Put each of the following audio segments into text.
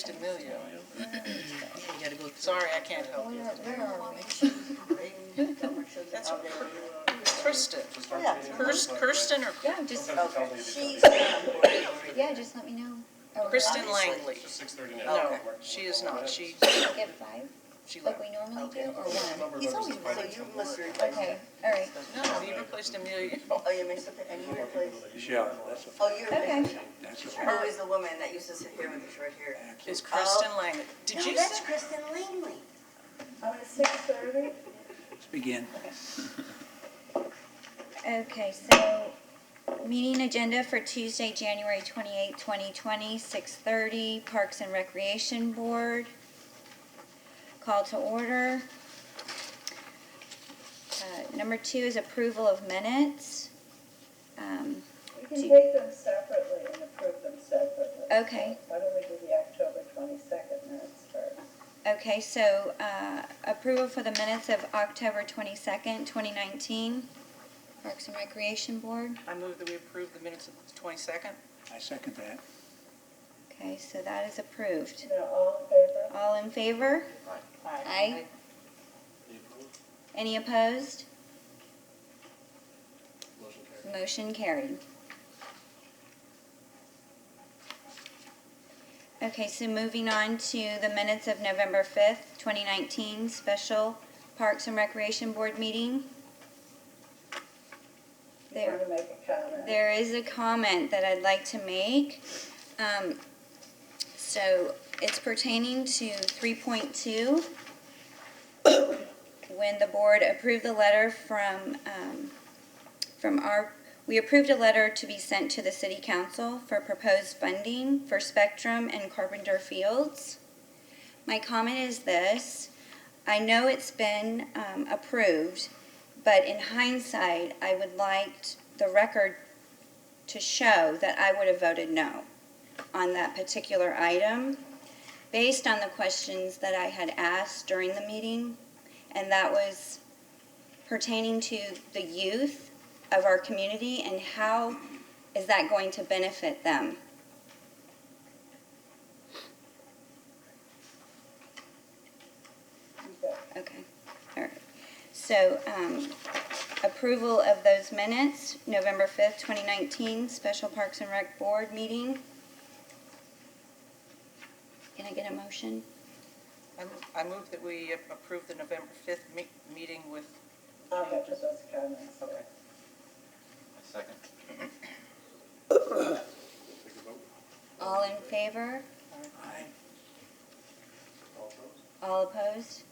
replaced Emilio. You gotta go through. Sorry, I can't help you. Where are we? That's Kristen. Yeah. Kirsten or Yeah, just, She's, yeah, just let me know. Oh, Kristen Langley? It's 6:30 now. No, she is not. She Get 5, like left. we normally do, or 1? he's always, so you must have replaced. Okay, all right. No, you replaced Emilio. Oh, you mixed up, and you replaced, Michelle, that's oh, you replaced. Okay. Who is the woman that used to sit here with the short hair? Is Kristen Langley. Did No, you? that's Kristen Langley. At 6:30? Let's begin. Okay, so meeting agenda for Tuesday, January 28, 2020, 6:30, Parks and Recreation Board. Call to order. Number 2 is approval of minutes. We can take them separately and approve them separately. Okay. Why don't we do the October 22nd minutes first? Okay, so approval for the minutes of October 22nd, 2019, Parks and Recreation Board. I move that we approve the minutes of the 22nd. I second that. Okay, so that is approved. Now, all in favor? All in favor? Aye. Any opposed? Motion carried. Okay, so moving on to the minutes of November 5th, 2019, special Parks and Recreation Board meeting. You want to make a comment? There is a comment that I'd like to make. So it's pertaining to 3.2. When the board approved the letter we approved a letter to be sent to the City Council for proposed funding for Spectrum and Carpenter Fields. My comment is this: I know it's been approved, but in hindsight, I would like the record to show that I would have voted no on that particular item based on the questions that I had asked during the meeting, and that was pertaining to the youth of our community and how is that going to benefit them. Okay, all right. So approval of those minutes, November 5th, 2019, Special Parks and Rec Board meeting. Can I get a motion? I move that we approve the November 5th meeting with. I'll get to those comments. Okay. Second. All in favor? Aye. All opposed?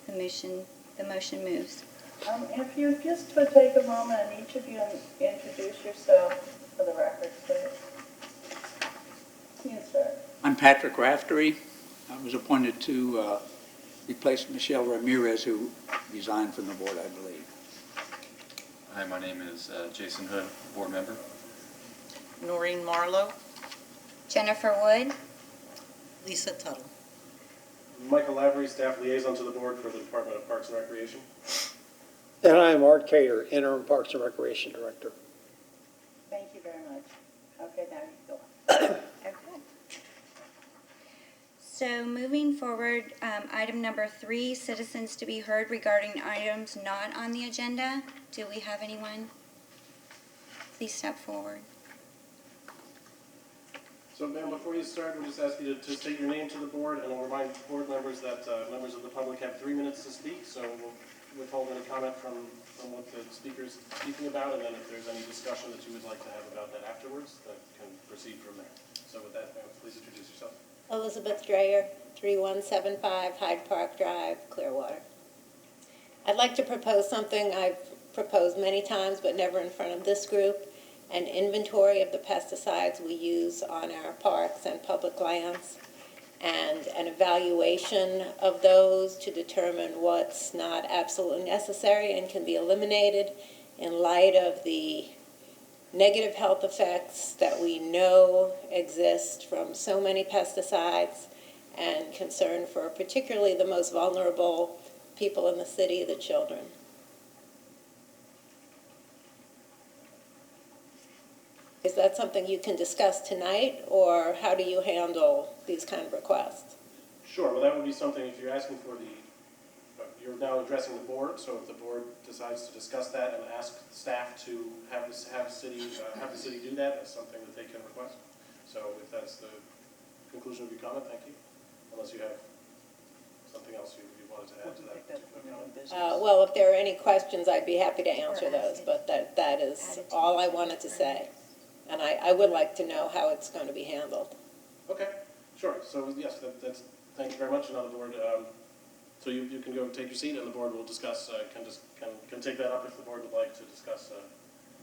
The motion moves. If you just would take a moment and each of you introduce yourself for the record, please. You can start. I'm Patrick Raftery. I was appointed to replace Michelle Ramirez, who resigned from the board, I believe. Hi, my name is Jason Hood, board member. Noreen Marlowe. Jennifer Wood? Lisa Tuttle. Michael Lavery, staff liaison to the board for the Department of Parks and Recreation. And I am Art Cater, interim Parks and Recreation Director. Thank you very much. Okay, now you go on. Okay. So moving forward, item number 3, citizens to be heard regarding items not on the agenda. Do we have anyone? Please step forward. So, ma'am, before you start, we'll just ask you to state your name to the board, and I'll remind board members that members of the public have 3 minutes to speak, so we'll withhold any comment from what the speaker's speaking about, and then if there's any discussion that you would like to have about that afterwards, that can proceed from there. So with that, ma'am, please introduce yourself. Elizabeth Dreyer, 3175 Hyde Park Drive, Clearwater. I'd like to propose something I've proposed many times, but never in front of this group: an inventory of the pesticides we use on our parks and public lands, and an evaluation of those to determine what's not absolutely necessary and can be eliminated in light of the negative health effects that we know exist from so many pesticides, and concern for particularly the most vulnerable people in the city, the children. Is that something you can discuss tonight, or how do you handle these kind of requests? Sure, well, that would be something, if you're asking for you're now addressing the board, so if the board decides to discuss that and ask staff to have the city do that, that's something that they can request. So if that's the conclusion of your comment, thank you. Unless you have something else you wanted to add to that. Well, if there are any questions, I'd be happy to answer those, but that is all I wanted to say. And I would like to know how it's going to be handled. Okay, sure. So yes, that's, thank you very much. Another board, so you can go take your seat and the board will discuss, can take that up if the board would like to discuss.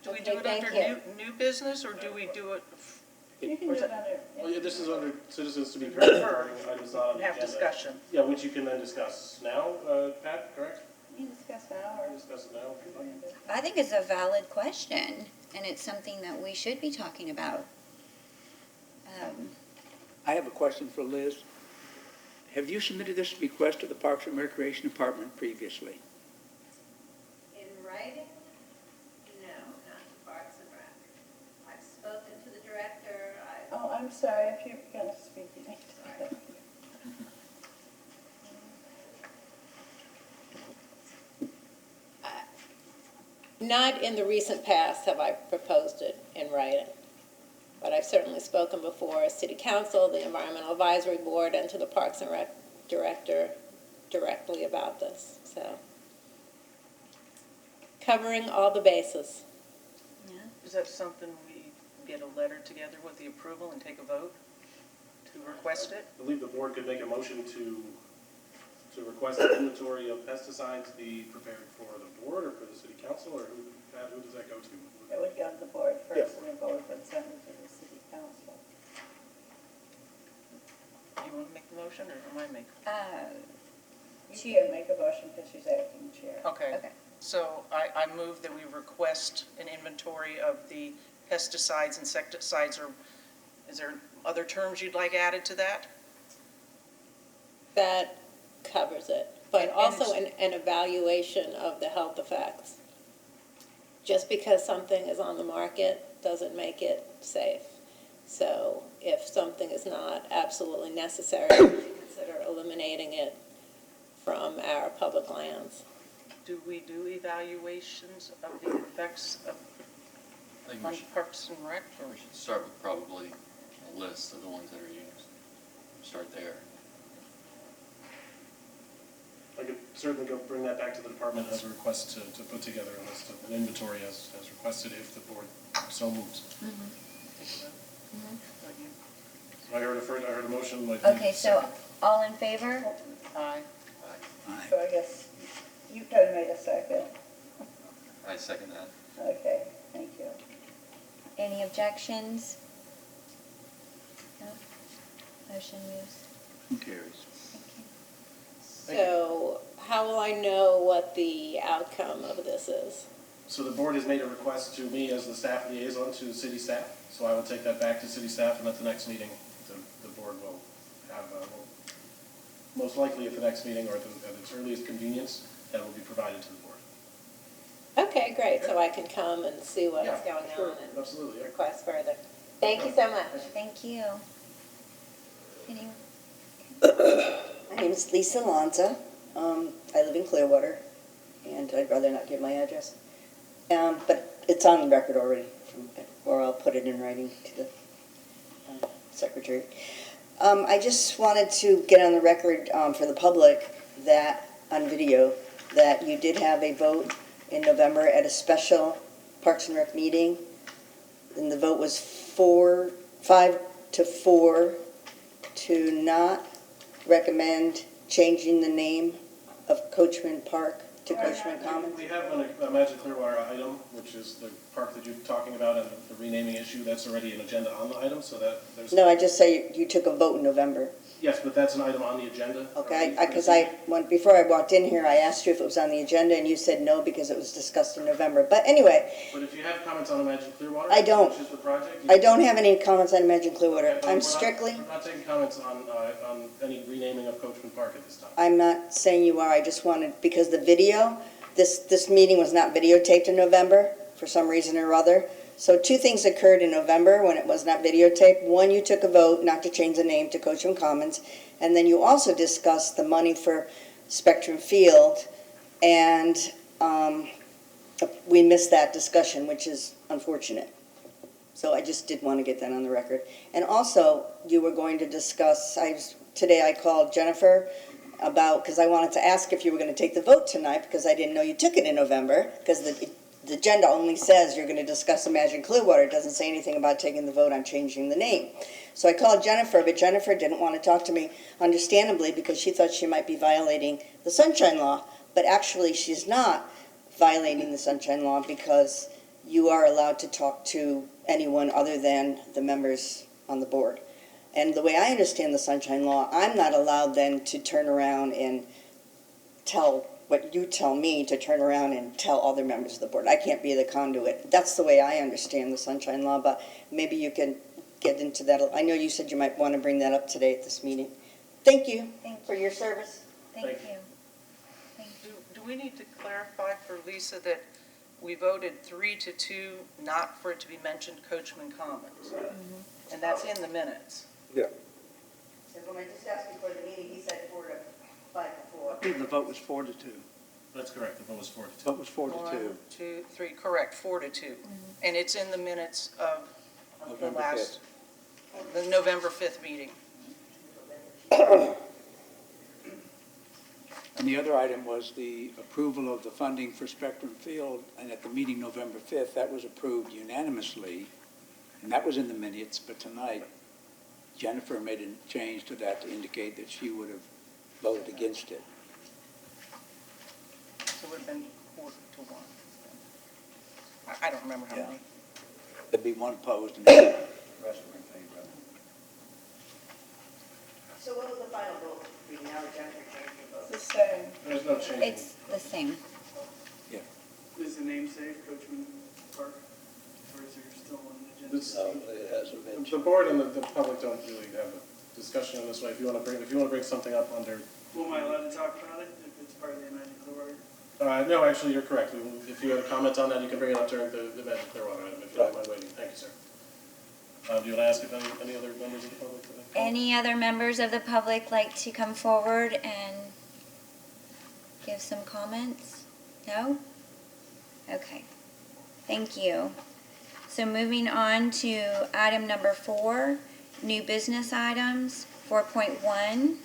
Do we do it Thank under you. new business, or do we do it, You can do it under. Well, yeah, this is under citizens to be heard regarding items not on the have agenda. discussion? Yeah, which you can then discuss now, Pat, correct? You can discuss now or. Discuss it now if you'd like. I think it's a valid question, and it's something that we should be talking about. I have a question for Liz. Have you submitted this request to the Parks and Recreation Department previously? In writing? No, not to Parks and Rec. I've spoken to the director, Oh, I'm sorry, if you're going to speak, you need to. not in the recent past have I proposed it in writing, but I've certainly spoken before City Council, the Environmental Advisory Board, and to the Parks and Rec director directly about this, so. Covering all the bases. Is that something we get a letter together with the approval and take a vote to request it? I believe the board could make a motion to request an inventory of pesticides be prepared for the board or for the city council, or who does that go to? It would go to the board first, and then board would send it to the city council. Do you want to make the motion, or am I making? You can make a motion because she's acting chair. Okay. Okay. So I move that we request an inventory of the pesticides, insecticides, or is there other terms you'd like added to that? That covers it, but And also it's- an evaluation of the health effects. Just because something is on the market doesn't make it safe. So if something is not absolutely necessary, consider eliminating it from our public lands. Do we do evaluations of the effects of I think on we should, Parks and Rec? Or we should start with probably a list of the ones that are used. Start there. I could certainly go bring that back to the department as a request to put together a list of an inventory as requested if the board so moves. I heard a motion. like, Okay, so all in favor? Aye. Aye. So I guess you kind of made a second. I second that. Okay, thank you. Any objections? No? Motion moves. Who carries? Thank you. So how will I know what the outcome of this is? So the board has made a request to me as the staff liaison to city staff, so I will take that back to city staff, and at the next meeting, the board will have, most likely at the next meeting, or at its earliest convenience, that will be provided to the board. Okay, great, so I can come and see what's Yeah, going sure, on and absolutely, yeah. request further. Thank you so much. Thank you. Anyone? My name is Lisa Lanza. I live in Clearwater, and I'd rather not give my address. But it's on the record already, or I'll put it in writing to the secretary. I just wanted to get on the record for the public that, on video, that you did have a vote in November at a special Parks and Rec meeting, and the vote was 5-4 to not recommend changing the name of Coachman Park to Coachman Commons. We have a Magic Clearwater item, which is the park that you're talking about, and the renaming issue, that's already an agenda on the item, so that there's. No, I just say you took a vote in November. Yes, but that's an item on the agenda. Okay, because before I walked in here, I asked you if it was on the agenda, and you said no because it was discussed in November. But anyway, But if you have comments on Imagine Clearwater. I don't. Which is the project. I don't have any comments on Imagine Clearwater. Okay, but I'm we're strictly, not taking comments on any renaming of Coachman Park at this time. I'm not saying you are, I just wanted, because the video, this meeting was not videotaped in November for some reason or other. So two things occurred in November when it was not videotaped. One, you took a vote not to change the name to Coachman Commons, and then you also discussed the money for Spectrum Field, and we missed that discussion, which is unfortunate. So I just did want to get that on the record. And also, you were going to discuss, today I called Jennifer about, because I wanted to ask if you were going to take the vote tonight, because I didn't know you took it in November, because the agenda only says you're going to discuss Imagine Clearwater. It doesn't say anything about taking the vote on changing the name. So I called Jennifer, but Jennifer didn't want to talk to me, understandably, because she thought she might be violating the Sunshine Law. But actually, she's not violating the Sunshine Law, because you are allowed to talk to anyone other than the members on the board. And the way I understand the Sunshine Law, I'm not allowed then to turn around and tell what you tell me to turn around and tell other members of the board. I can't be the conduit. That's the way I understand the Sunshine Law, but maybe you can get into that. I know you said you might want to bring that up today at this meeting. Thank you for your service. Thank Thank you. Do we need to clarify for Lisa that we voted 3-2 not for it to be mentioned Coachman Commons? And that's in the minutes. When I just asked before the meeting, he said 4 to 5 to 4. I believe the vote was 4-2. That's correct, the vote was 4-2. Vote was 4-2. 1, 2, 3, correct, 4-2. And it's in the minutes of the November last, the November 5th meeting. And the other item was the approval of the funding for Spectrum Field, and at the meeting November 5th, that was approved unanimously, and that was in the minutes, but tonight, Jennifer made a change to that to indicate that she would have voted against it. So it would have been 4-1. I don't remember how Yeah. many. There'd be one opposed and the rest were in favor of it. So what was the final vote? Now that Jennifer changed your vote. It's the same. There's no change. It's the same. Is the name safe, Coachman Park, or is there still on the agenda? It's- It hasn't been. The board and the public don't really have a discussion in this way. If you want to bring something up under, Well, am I allowed to talk about it if it's part of the Imagine Clearwater? no, actually, you're correct. If you have a comment on that, you can bring it up during the Imagine Clearwater item, if you don't mind waiting. Thank you, sir. Do you want to ask if any other members of the public? Any other members of the public like to come forward and give some comments? No? Okay. Thank you. So moving on to item number 4, new business items, 4.1,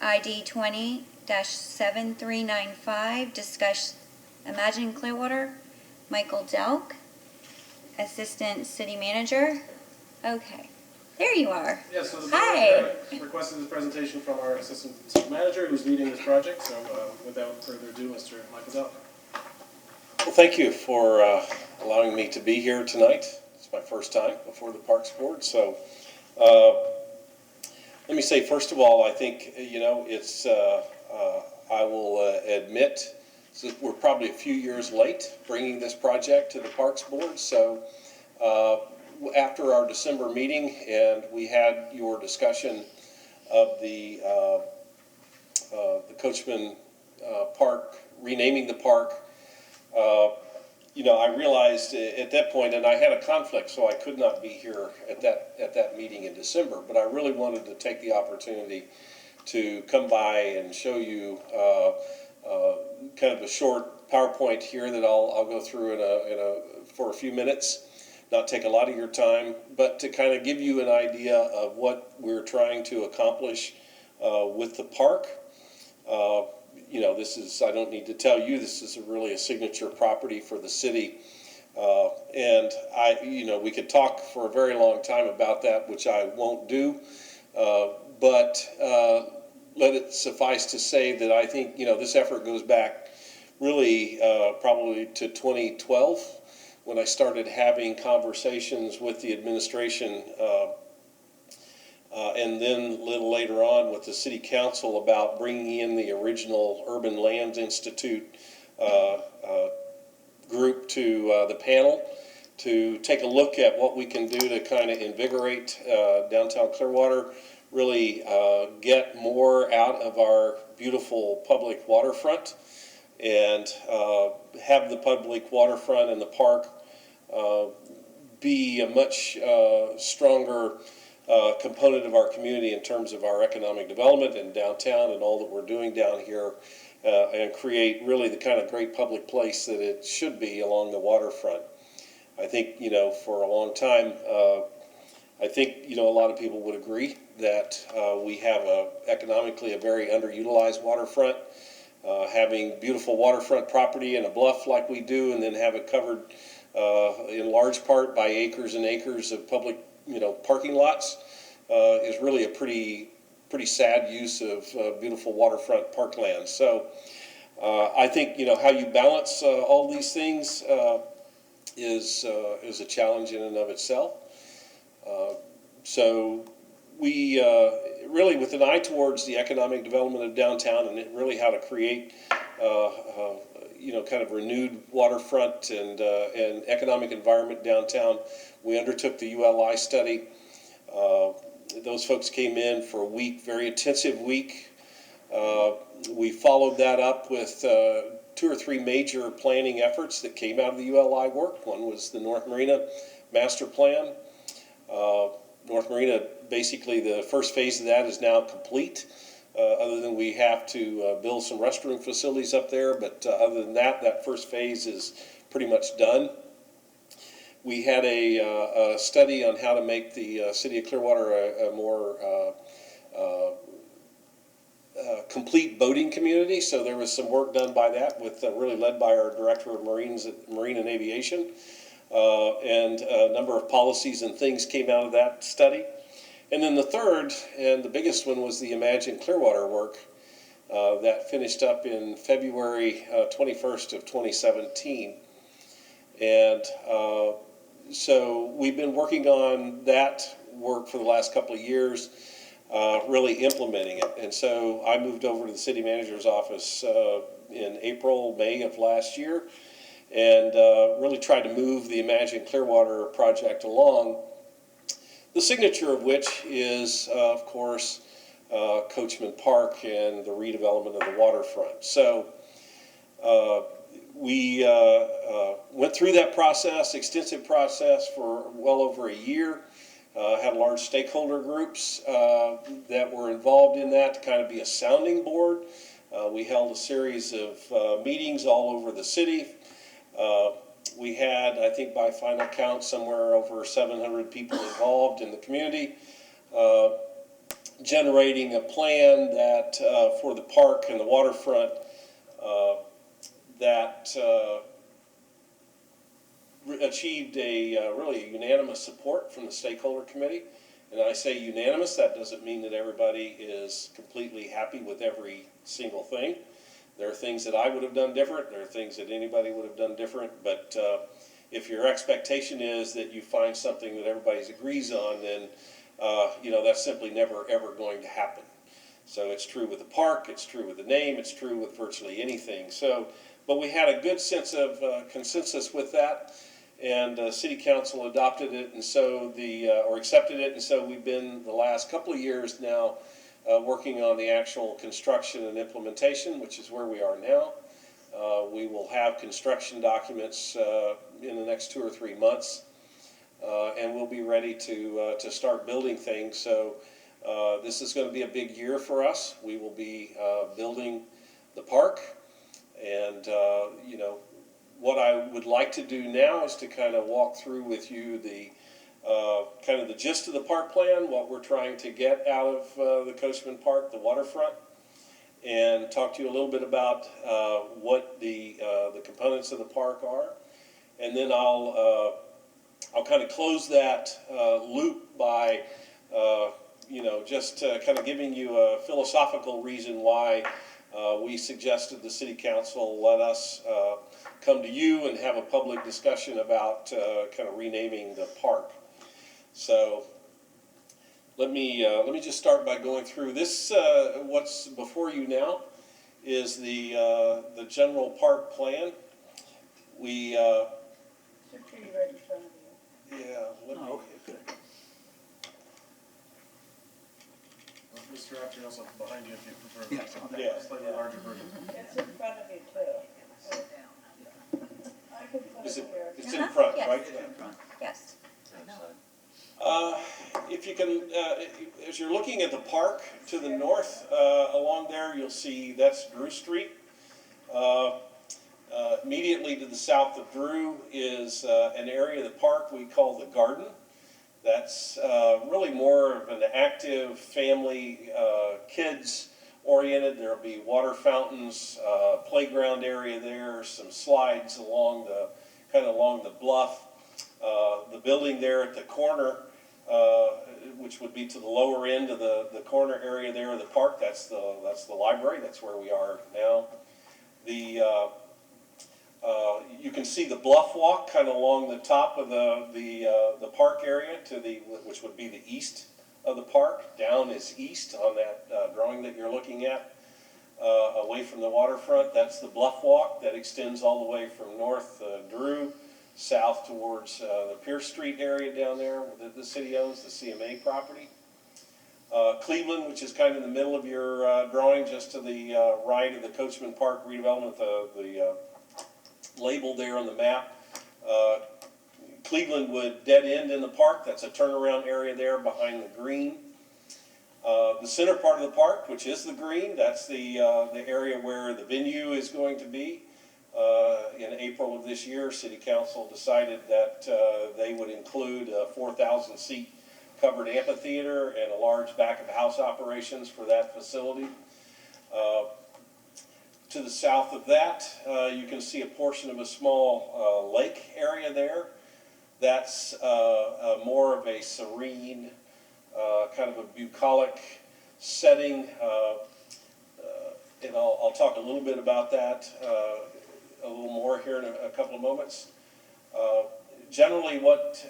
ID 20-7395, discuss Imagine Clearwater, Michael Delk, Assistant City Manager. Okay, there you are. Yes, so the Hi. board requested this presentation from our assistant city manager who's leading this project. So without further ado, Mr. Michael Delk. Well, thank you for allowing me to be here tonight. It's my first time before the Parks Board. So let me say, first of all, I think, it's, I will admit that we're probably a few years late bringing this project to the Parks Board. So after our December meeting and we had your discussion of the Coachman Park, renaming the park, I realized at that point, and I had a conflict, so I could not be here at that meeting in December, but I really wanted to take the opportunity to come by and show you kind of a short PowerPoint here that I'll go through for a few minutes, not take a lot of your time, but to kind of give you an idea of what we're trying to accomplish with the park. This is, I don't need to tell you, this is really a signature property for the city. And we could talk for a very long time about that, which I won't do. But let it suffice to say that I think, this effort goes back really probably to 2012 when I started having conversations with the administration and then a little later on with the City Council about bringing in the original Urban Lands Institute group to the panel to take a look at what we can do to kind of invigorate downtown Clearwater, really get more out of our beautiful public waterfront and have the public waterfront and the park be a much stronger component of our community in terms of our economic development and downtown and all that we're doing down here, and create really the kind of great public place that it should be along the waterfront. I think, for a long time, I think, a lot of people would agree that we have economically a very underutilized waterfront. Having beautiful waterfront property and a bluff like we do, and then have it covered in large part by acres and acres of public, parking lots, is really a pretty sad use of beautiful waterfront parkland. So I think, how you balance all these things is a challenge in and of itself. So we really, with an eye towards the economic development of downtown and really how to create, kind of renewed waterfront and economic environment downtown, we undertook the ULI study. Those folks came in for a week, very intensive week. We followed that up with 2 or 3 major planning efforts that came out of the ULI work. One was the North Marina Master Plan. North Marina, basically the first phase of that is now complete, other than we have to build some restroom facilities up there, but other than that, that first phase is pretty much done. We had a study on how to make the city of Clearwater a more complete boating community, so there was some work done by that, with really led by our Director of Marine and Aviation. And a number of policies and things came out of that study. And then the third and the biggest one was the Imagine Clearwater work that finished up in February 21st of 2017. And so we've been working on that work for the last couple of years, really implementing it. And so I moved over to the city manager's office in April, May of last year, and really tried to move the Imagine Clearwater project along, the signature of which is, of course, Coachman Park and the redevelopment of the waterfront. So we went through that process, extensive process, for well over a year. Had large stakeholder groups that were involved in that to kind of be a sounding board. We held a series of meetings all over the city. We had, I think by final count, somewhere over 700 people involved in the community, generating a plan that for the park and the waterfront that achieved a really unanimous support from the stakeholder committee. And I say unanimous, that doesn't mean that everybody is completely happy with every single thing. There are things that I would have done different. There are things that anybody would have done different. But if your expectation is that you find something that everybody agrees on, then that's simply never ever going to happen. So it's true with the park. It's true with the name. It's true with virtually anything. So, but we had a good sense of consensus with that, and City Council adopted it, and so or accepted it, and so we've been the last couple of years now. Working on the actual construction and implementation, which is where we are now. We will have construction documents in the next 2 or 3 months, and we'll be ready to start building things. So this is going to be a big year for us. We will be building the park, and what I would like to do now is to kind of walk through with you the kind of the gist of the park plan, what we're trying to get out of the Coachman Park, the waterfront, and talk to you a little bit about what the components of the park are, and then I'll kind of close that loop by just kind of giving you a philosophical reason why we suggested the City Council let us come to you and have a public discussion about kind of renaming the park. So let me just start by going through this. What's before you now is the general park plan. We Should be right in front of you. yeah. Let me, Mr. Raptor, also behind you if you prefer. Yes, yeah, Slightly larger version. It's in front of you too. I could put it here. it's in front, Yes. right? Yes. you can, as you're looking at the park to the north, along there, you'll see that's Drew Street. Immediately to the south of Drew is an area of the park we call the Garden. That's really more of an active family, kids oriented. There'll be water fountains, playground area there, some slides along the, kind of along the bluff. The building there at the corner, which would be to the lower end of the corner area there of the park, that's the library. That's where we are now. You can see the bluff walk kind of along the top of the park area to the, which would be the east of the park. Down is east on that drawing that you're looking at, away from the waterfront. That's the bluff walk that extends all the way from North Drew south towards the Pierce Street area down there that the city owns, the CMA property. Cleveland, which is kind of in the middle of your drawing, just to the right of the Coachman Park redevelopment, the label there on the map. Cleveland would dead end in the park. That's a turnaround area there behind the green. The center part of the park, which is the green, that's the area where the venue is going to be. In April of this year, City Council decided that they would include a 4,000 seat covered amphitheater and a large back of house operations for that facility. To the south of that, you can see a portion of a small lake area there. That's more of a serene, kind of a bucolic setting. And I'll talk a little bit about that a little more here in a couple of moments. Generally, what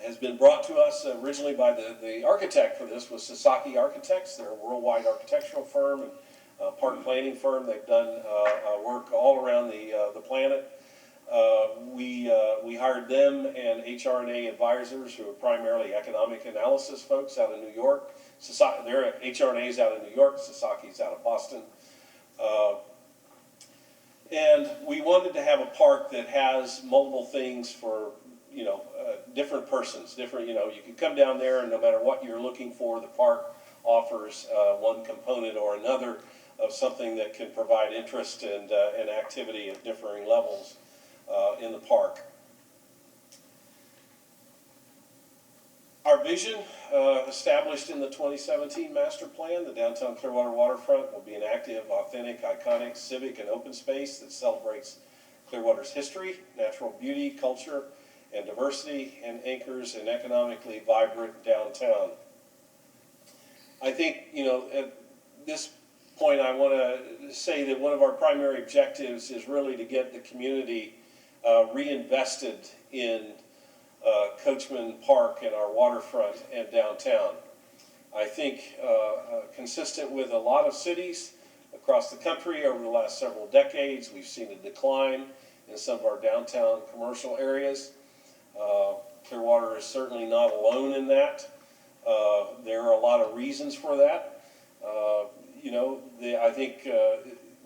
has been brought to us originally by the architect for this was Sasaki Architects. They're a worldwide architectural firm and park planning firm. They've done work all around the planet. We hired them and HRNA advisors, who are primarily economic analysis folks out of New York. Their HRNA's out of New York, Sasaki's out of Boston. And we wanted to have a park that has multiple things for, different persons, different, you can come down there and no matter what you're looking for, the park offers one component or another of something that can provide interest and activity at differing levels in the park. Our vision, established in the 2017 master plan, the downtown Clearwater waterfront will be an active, authentic, iconic, civic, and open space that celebrates Clearwater's history, natural beauty, culture, and diversity, and anchors an economically vibrant downtown. I think, at this point I want to say that one of our primary objectives is really to get the community reinvested in Coachman Park and our waterfront and downtown. I think consistent with a lot of cities across the country over the last several decades, we've seen a decline in some of our downtown commercial areas. Clearwater is certainly not alone in that. There are a lot of reasons for that. I think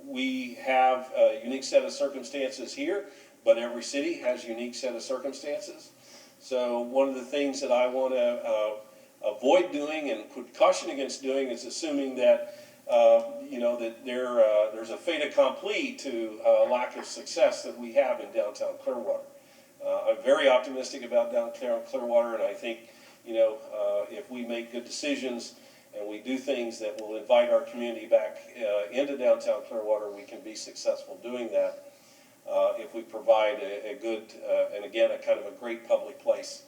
we have a unique set of circumstances here, but every city has a unique set of circumstances. So one of the things that I want to avoid doing and put caution against doing is assuming that that there's a fait accompli to lack of success that we have in downtown Clearwater. I'm very optimistic about downtown Clearwater, and I think if we make good decisions and we do things that will invite our community back into downtown Clearwater, we can be successful doing that. If we provide a good, and again, a kind of a great public place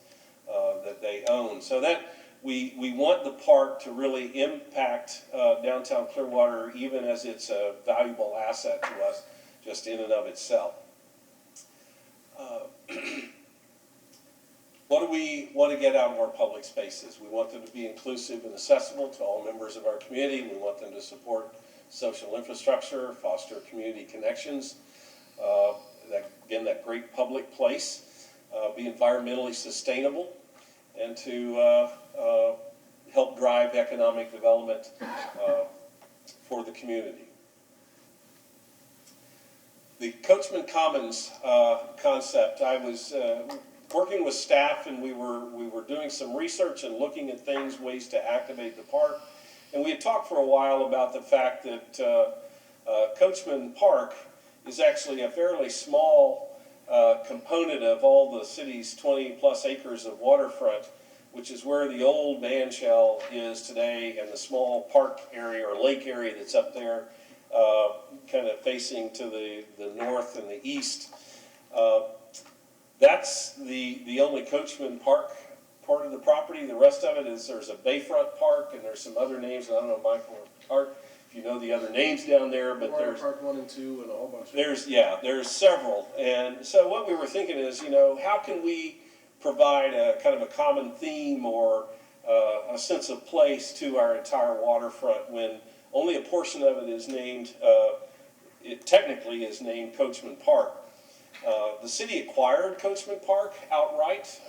that they own. So that we want the park to really impact downtown Clearwater, even as it's a valuable asset to us just in and of itself. What do we want to get out of our public spaces? We want them to be inclusive and accessible to all members of our community. We want them to support social infrastructure, foster community connections. That great public place, be environmentally sustainable, and to help drive economic development for the community. The Coachman Commons concept, I was working with staff, and we were doing some research and looking at things, ways to activate the park. And we had talked for a while about the fact that Coachman Park is actually a fairly small component of all the city's 20-plus acres of waterfront, which is where the old man shell is today, and the small park area or lake area that's up there, kind of facing to the north and the east. That's the only Coachman Park part of the property. The rest of it is there's a Bayfront Park, and there's some other names. I don't know, Michael or Art, if you know the other names down there, but Warner there's Park 1 and 2 and a whole bunch. there's several. And so what we were thinking is, how can we provide a kind of a common theme or a sense of place to our entire waterfront when only a portion of it is named, it technically is named Coachman Park. The city acquired Coachman Park outright,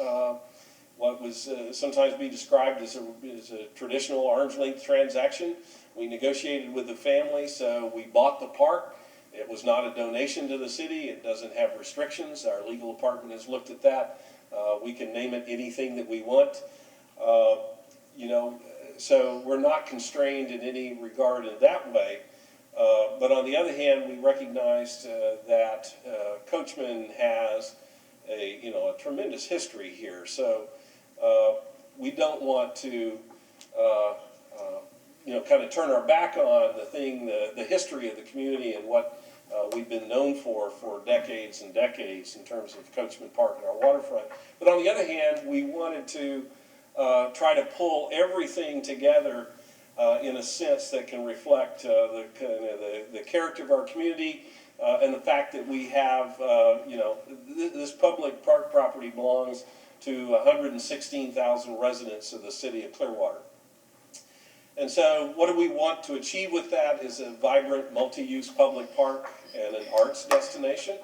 what was sometimes be described as a traditional arm's length transaction. We negotiated with the family, so we bought the park. It was not a donation to the city. It doesn't have restrictions. Our legal department has looked at that. We can name it anything that we want. So we're not constrained in any regard in that way. But on the other hand, we recognized that Coachman has a tremendous history here. So we don't want to kind of turn our back on the history of the community and what we've been known for decades and decades in terms of Coachman Park and our waterfront. But on the other hand, we wanted to try to pull everything together in a sense that can reflect the character of our community and the fact that we have, this public park property belongs to 116,000 residents of the city of Clearwater. And so what do we want to achieve with that is a vibrant multi-use public park and an arts destination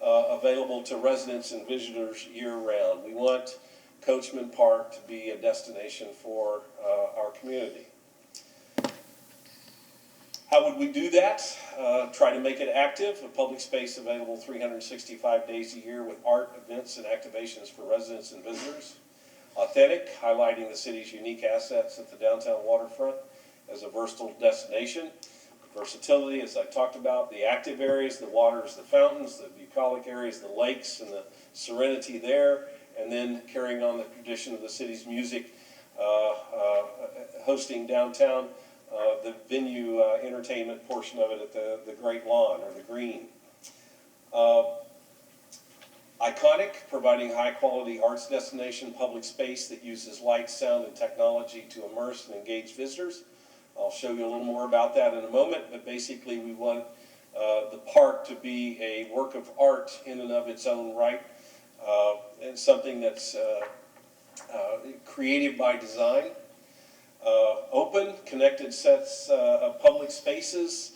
available to residents and visitors year-round. We want Coachman Park to be a destination for our community. How would we do that? Try to make it active, a public space available 365 days a year with art, events, and activations for residents and visitors. Authentic, highlighting the city's unique assets at the downtown waterfront as a versatile destination. Versatility, as I talked about, the active areas, the waters, the fountains, the bucolic areas, the lakes, and the serenity there, and then carrying on the tradition of the city's music, hosting downtown the venue entertainment portion of it at the Great Lawn or the Green. Iconic, providing high-quality arts destination public space that uses light, sound, and technology to immerse and engage visitors. I'll show you a little more about that in a moment, but basically we want the park to be a work of art in and of its own right, and something that's creative by design. Open, connected sets of public spaces,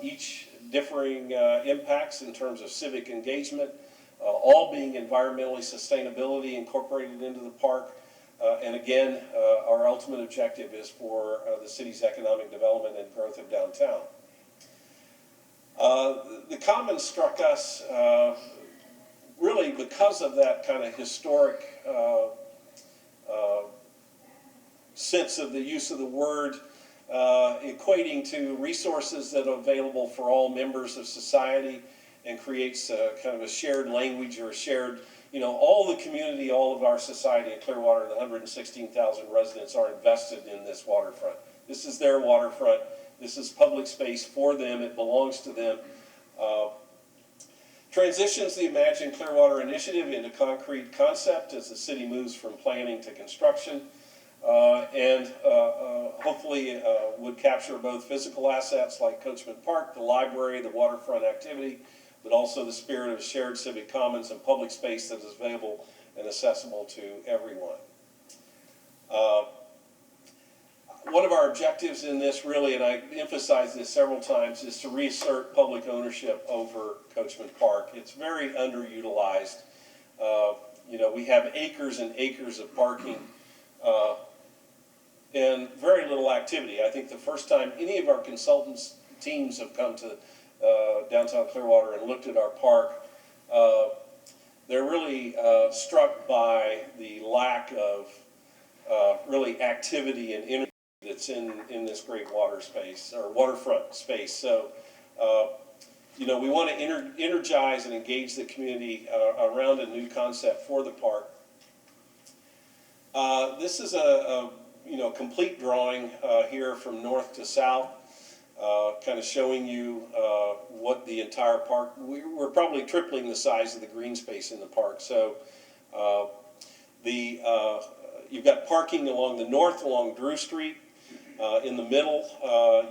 each differing impacts in terms of civic engagement, all being environmentally sustainability incorporated into the park. And again, our ultimate objective is for the city's economic development and growth of downtown. The Commons struck us really because of that kind of historic sense of the use of the word, equating to resources that are available for all members of society and creates kind of a shared language or a shared, all the community, all of our society in Clearwater, the 116,000 residents are invested in this waterfront. This is their waterfront. This is public space for them. It belongs to them. Transitions the Imagine Clearwater initiative into concrete concept as the city moves from planning to construction. And hopefully would capture both physical assets like Coachman Park, the library, the waterfront activity, but also the spirit of shared civic commons and public space that is available and accessible to everyone. One of our objectives in this really, and I emphasize this several times, is to reassert public ownership over Coachman Park. It's very underutilized. We have acres and acres of parking and very little activity. I think the first time any of our consultants teams have come to downtown Clearwater and looked at our park, they're really struck by the lack of really activity and energy that's in this great water space, or waterfront space. So, you know, we want to energize and engage the community around a new concept for the park. This is a you know, complete drawing here from north to south, kind of showing you what the entire park, we're probably tripling the size of the green space in the park. So you've got parking along the north along Drew Street. In the middle,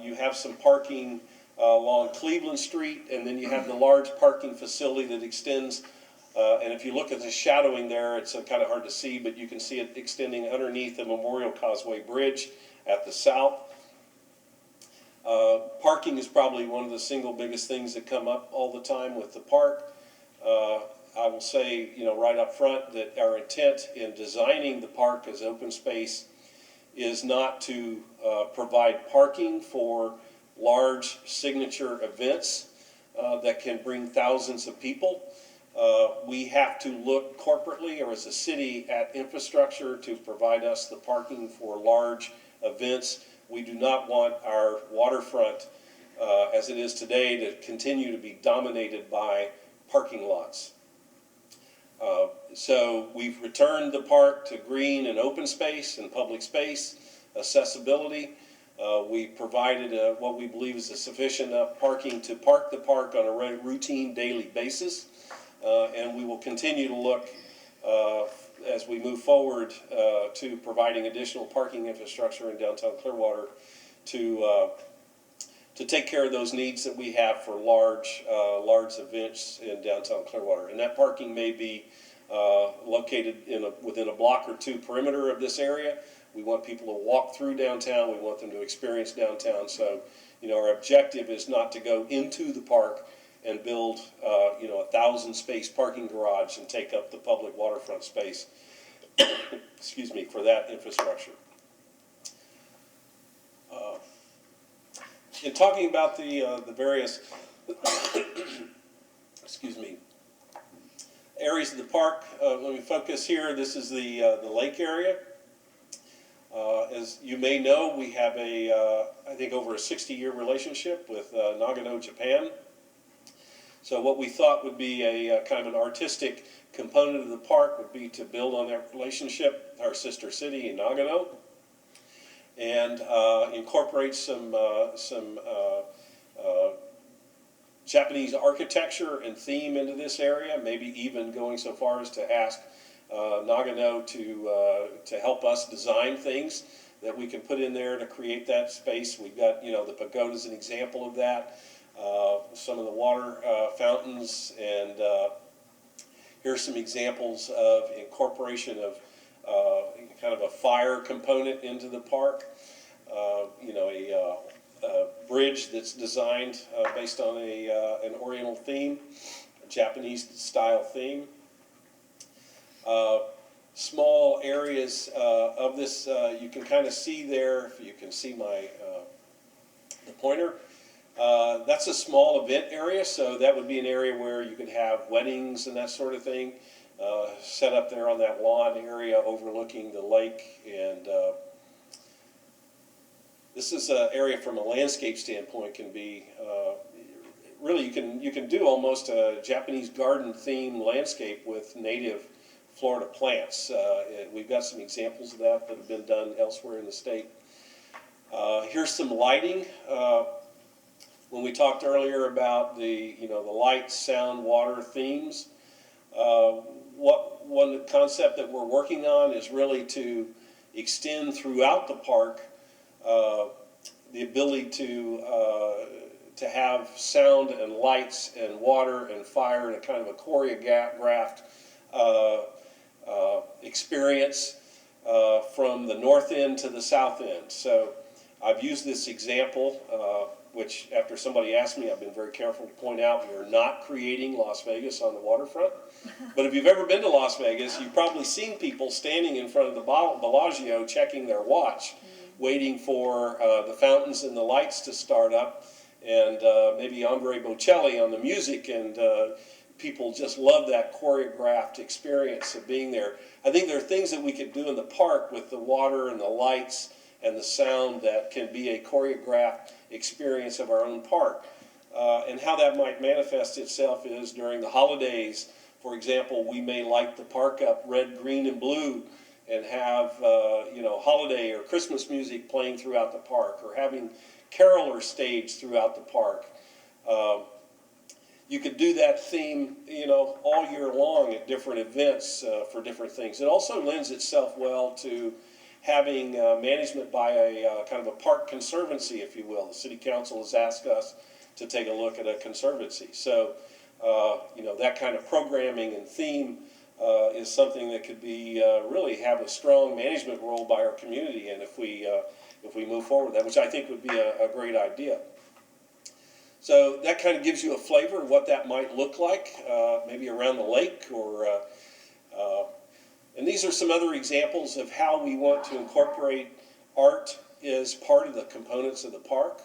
you have some parking along Cleveland Street, and then you have the large parking facility that extends. And if you look at the shadowing there, it's kind of hard to see, but you can see it extending underneath the Memorial Causeway Bridge at the south. Parking is probably one of the single biggest things that come up all the time with the park. I will say, you know, right up front that our intent in designing the park as open space is not to provide parking for large signature events that can bring thousands of people. We have to look corporately or as a city at infrastructure to provide us the parking for large events. We do not want our waterfront as it is today to continue to be dominated by parking lots. So we've returned the park to green and open space and public space, accessibility. We provided what we believe is a sufficient enough parking to park the park on a routine daily basis. And we will continue to look as we move forward to providing additional parking infrastructure in downtown Clearwater to take care of those needs that we have for large events in downtown Clearwater. And that parking may be located within a block or two perimeter of this area. We want people to walk through downtown. We want them to experience downtown. So, you know, our objective is not to go into the park and build, you know, 1,000-space parking garage and take up the public waterfront space, excuse me, for that infrastructure. In talking about the various, excuse me, areas of the park, let me focus here. This is the lake area. As you may know, we have I think over a 60-year relationship with Nagano, Japan. So what we thought would be a kind of an artistic component of the park would be to build on that relationship, our sister city in Nagano, and incorporate some Japanese architecture and theme into this area, maybe even going so far as to ask Nagano to help us design things that we can put in there to create that space. We've got, you know, the pagoda is an example of that. Some of the water fountains, and here's some examples of incorporation of kind of a fire component into the park. You know, a bridge that's designed based on an Oriental theme, a Japanese style theme. Small areas of this, you can kind of see there, if you can see the pointer. That's a small event area, so that would be an area where you could have weddings and that sort of thing set up there on that lawn area overlooking the lake. And this is an area from a landscape standpoint can be really you can do almost a Japanese garden themed landscape with native Florida plants. We've got some examples of that have been done elsewhere in the state. Here's some lighting. When we talked earlier about the light, sound, water themes, one concept that we're working on is really to extend throughout the park the ability to have sound and lights and water and fire in a kind of a choreographed experience from the north end to the south end. So I've used this example, which after somebody asked me, I've been very careful to point out we are not creating Las Vegas on the waterfront. But if you've ever been to Las Vegas, you've probably seen people standing in front of the Bellagio checking their watch, waiting for the fountains and the lights to start up, and maybe Andre Bocelli on the music, and people just love that choreographed experience of being there. I think there are things that we could do in the park with the water and the lights and the sound that can be a choreographed experience of our own park. And how that might manifest itself is during the holidays. For example, we may light the park up red, green, and blue and have holiday or Christmas music playing throughout the park, or having carolers staged throughout the park. You could do that theme, all year long at different events for different things. It also lends itself well to having management by a kind of a park conservancy, if you will. The city council has asked us to take a look at a conservancy. So, that kind of programming and theme is something that could be really have a strong management role by our community, and if we move forward with that, which I think would be a great idea. So that kind of gives you a flavor of what that might look like, maybe around the lake, and these are some other examples of how we want to incorporate art as part of the components of the park.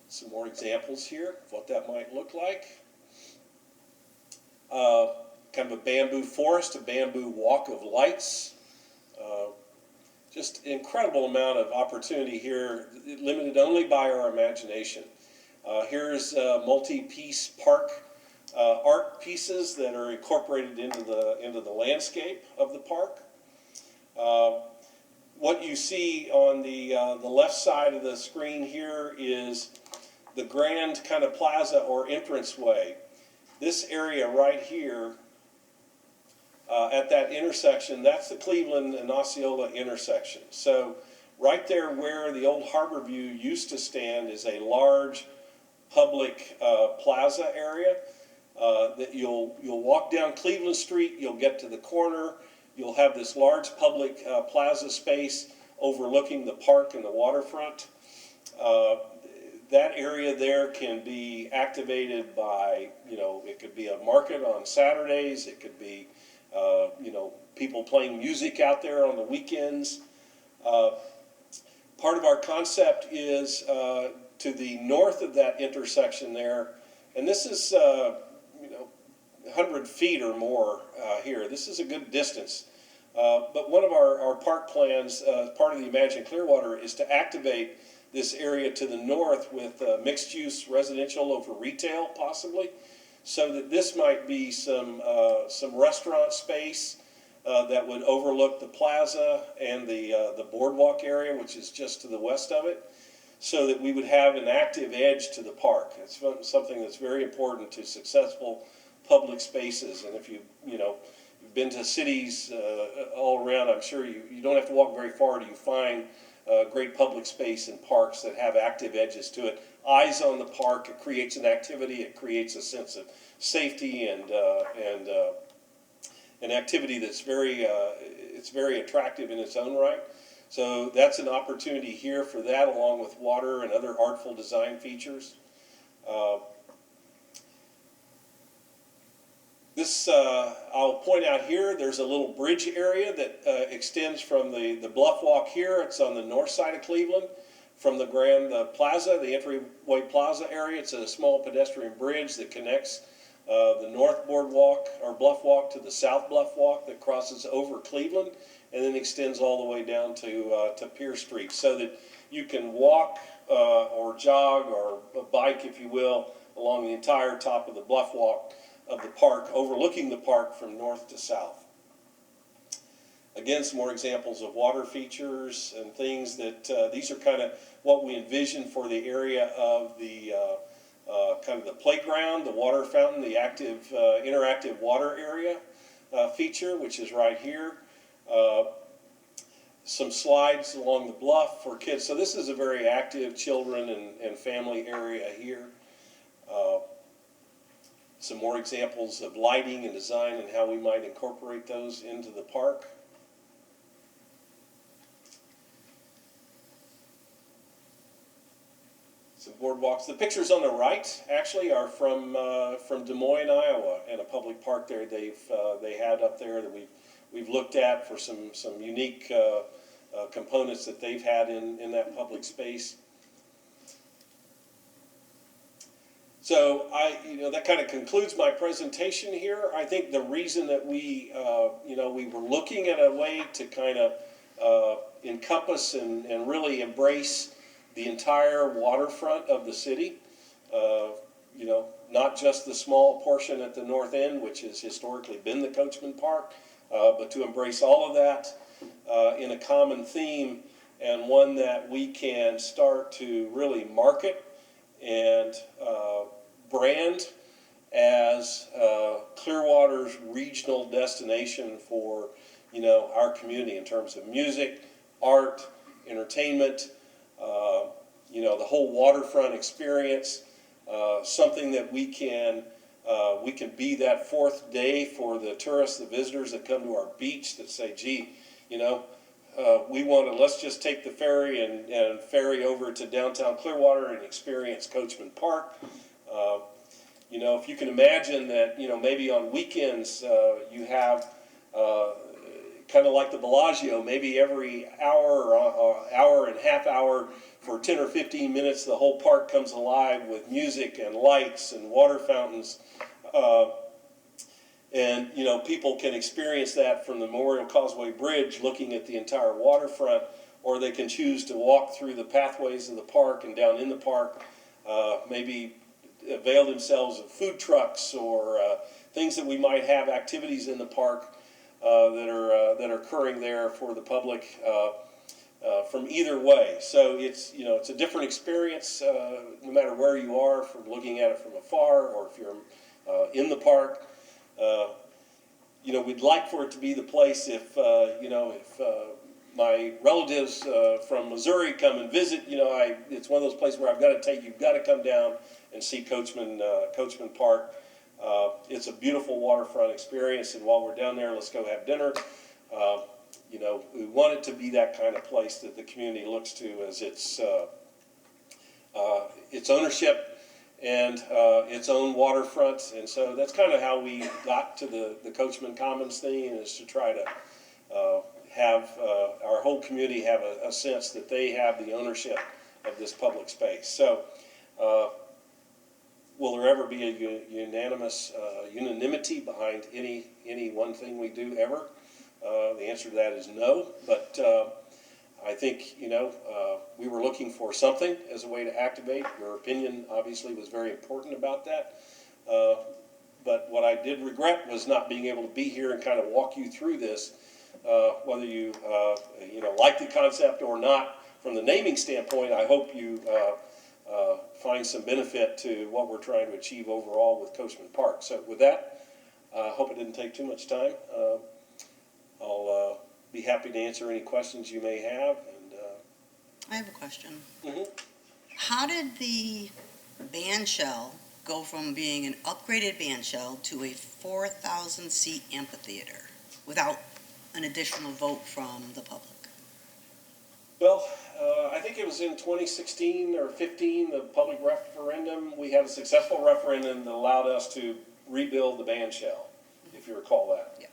Some more examples here of what that might look like. Kind of a bamboo forest, a bamboo walk of lights. Just an incredible amount of opportunity here, limited only by our imagination. Here's multi-piece park art pieces that are incorporated into the landscape of the park. What you see on the left side of the screen here is the grand kind of plaza or entranceway. This area right here at that intersection, that's the Cleveland and Osceola intersection. So right there where the old Harbor View used to stand is a large public plaza area that you'll walk down Cleveland Street, you'll get to the corner, you'll have this large public plaza space overlooking the park and the waterfront. That area there can be activated by, it could be a market on Saturdays, it could be people playing music out there on the weekends. Part of our concept is to the north of that intersection there, and this is 100 feet or more here. This is a good distance. But one of our park plans, part of the Imagine Clearwater, is to activate this area to the north with mixed-use residential over retail, possibly, so that this might be some restaurant space that would overlook the plaza and the boardwalk area, which is just to the west of it, so that we would have an active edge to the park. It's something that's very important to successful public spaces, and if you've been to cities all around, I'm sure you don't have to walk very far till you find great public space and parks that have active edges to it. Eyes on the park, it creates an activity, it creates a sense of safety and an activity that's it's very attractive in its own right. So that's an opportunity here for that, along with water and other artful design features. I'll point out here, there's a little bridge area that extends from the bluff walk here. It's on the north side of Cleveland. From the Grand Plaza, the entryway plaza area, it's a small pedestrian bridge that connects the north boardwalk or bluff walk to the south bluff walk that crosses over Cleveland and then extends all the way down to Pierce Street, so that you can walk or jog or bike, if you will, along the entire top of the bluff walk of the park, overlooking the park from north to south. Again, some more examples of water features and things that these are kind of what we envision for the area of the kind of the playground, the water fountain, the active interactive water area feature, which is right here. Some slides along the bluff for kids. So this is a very active children and family area here. Some more examples of lighting and design and how we might incorporate those into the park. Some boardwalks. The pictures on the right actually are from Des Moines, Iowa, and a public park there they had up there that we've looked at for some unique components that they've had in that public space. So that kind of concludes my presentation here. I think the reason that we were looking at a way to kind of encompass and really embrace the entire waterfront of the city, not just the small portion at the north end, which has historically been the Coachman Park, but to embrace all of that in a common theme, and one that we can start to really market and brand as Clearwater's regional destination for, our community in terms of music, art, entertainment, the whole waterfront experience, something that we can be that fourth day for the tourists, the visitors that come to our beach that say, gee, let's just take the ferry and ferry over to downtown Clearwater and experience Coachman Park. If you can imagine that, maybe on weekends you have kind of like the Bellagio, maybe every hour or hour and half hour for 10 or 15 minutes, the whole park comes alive with music and lights and water fountains. And people can experience that from the Memorial Causeway Bridge looking at the entire waterfront, or they can choose to walk through the pathways of the park and down in the park, maybe avail themselves of food trucks or things that we might have, activities in the park that are occurring there for the public from either way. So it's a different experience no matter where you are, from looking at it from afar or if you're in the park. We'd like for it to be the place if my relatives from Missouri come and visit, it's one of those places where you've got to come down and see Coachman Park. It's a beautiful waterfront experience, and while we're down there, let's go have dinner. We want it to be that kind of place that the community looks to as its ownership and its own waterfront. And so that's kind of how we got to the Coachman Commons thing, is to try to have our whole community have a sense that they have the ownership of this public space. So will there ever be a unanimity behind any one thing we do ever? The answer to that is no, but I think, we were looking for something as a way to activate. Your opinion obviously was very important about that. But what I did regret was not being able to be here and kind of walk you through this, whether you, like the concept or not. From the naming standpoint, I hope you find some benefit to what we're trying to achieve overall with Coachman Park. So with that, I hope it didn't take too much time. I'll be happy to answer any questions you may have. And I have a question. Mm-hmm. How did the band shell go from being an upgraded band shell to a 4,000-seat amphitheater without an additional vote from the public? Well, I think it was in 2016 or 15, the public referendum. We had a successful referendum that allowed us to rebuild the band shell, if you recall that. Yeah.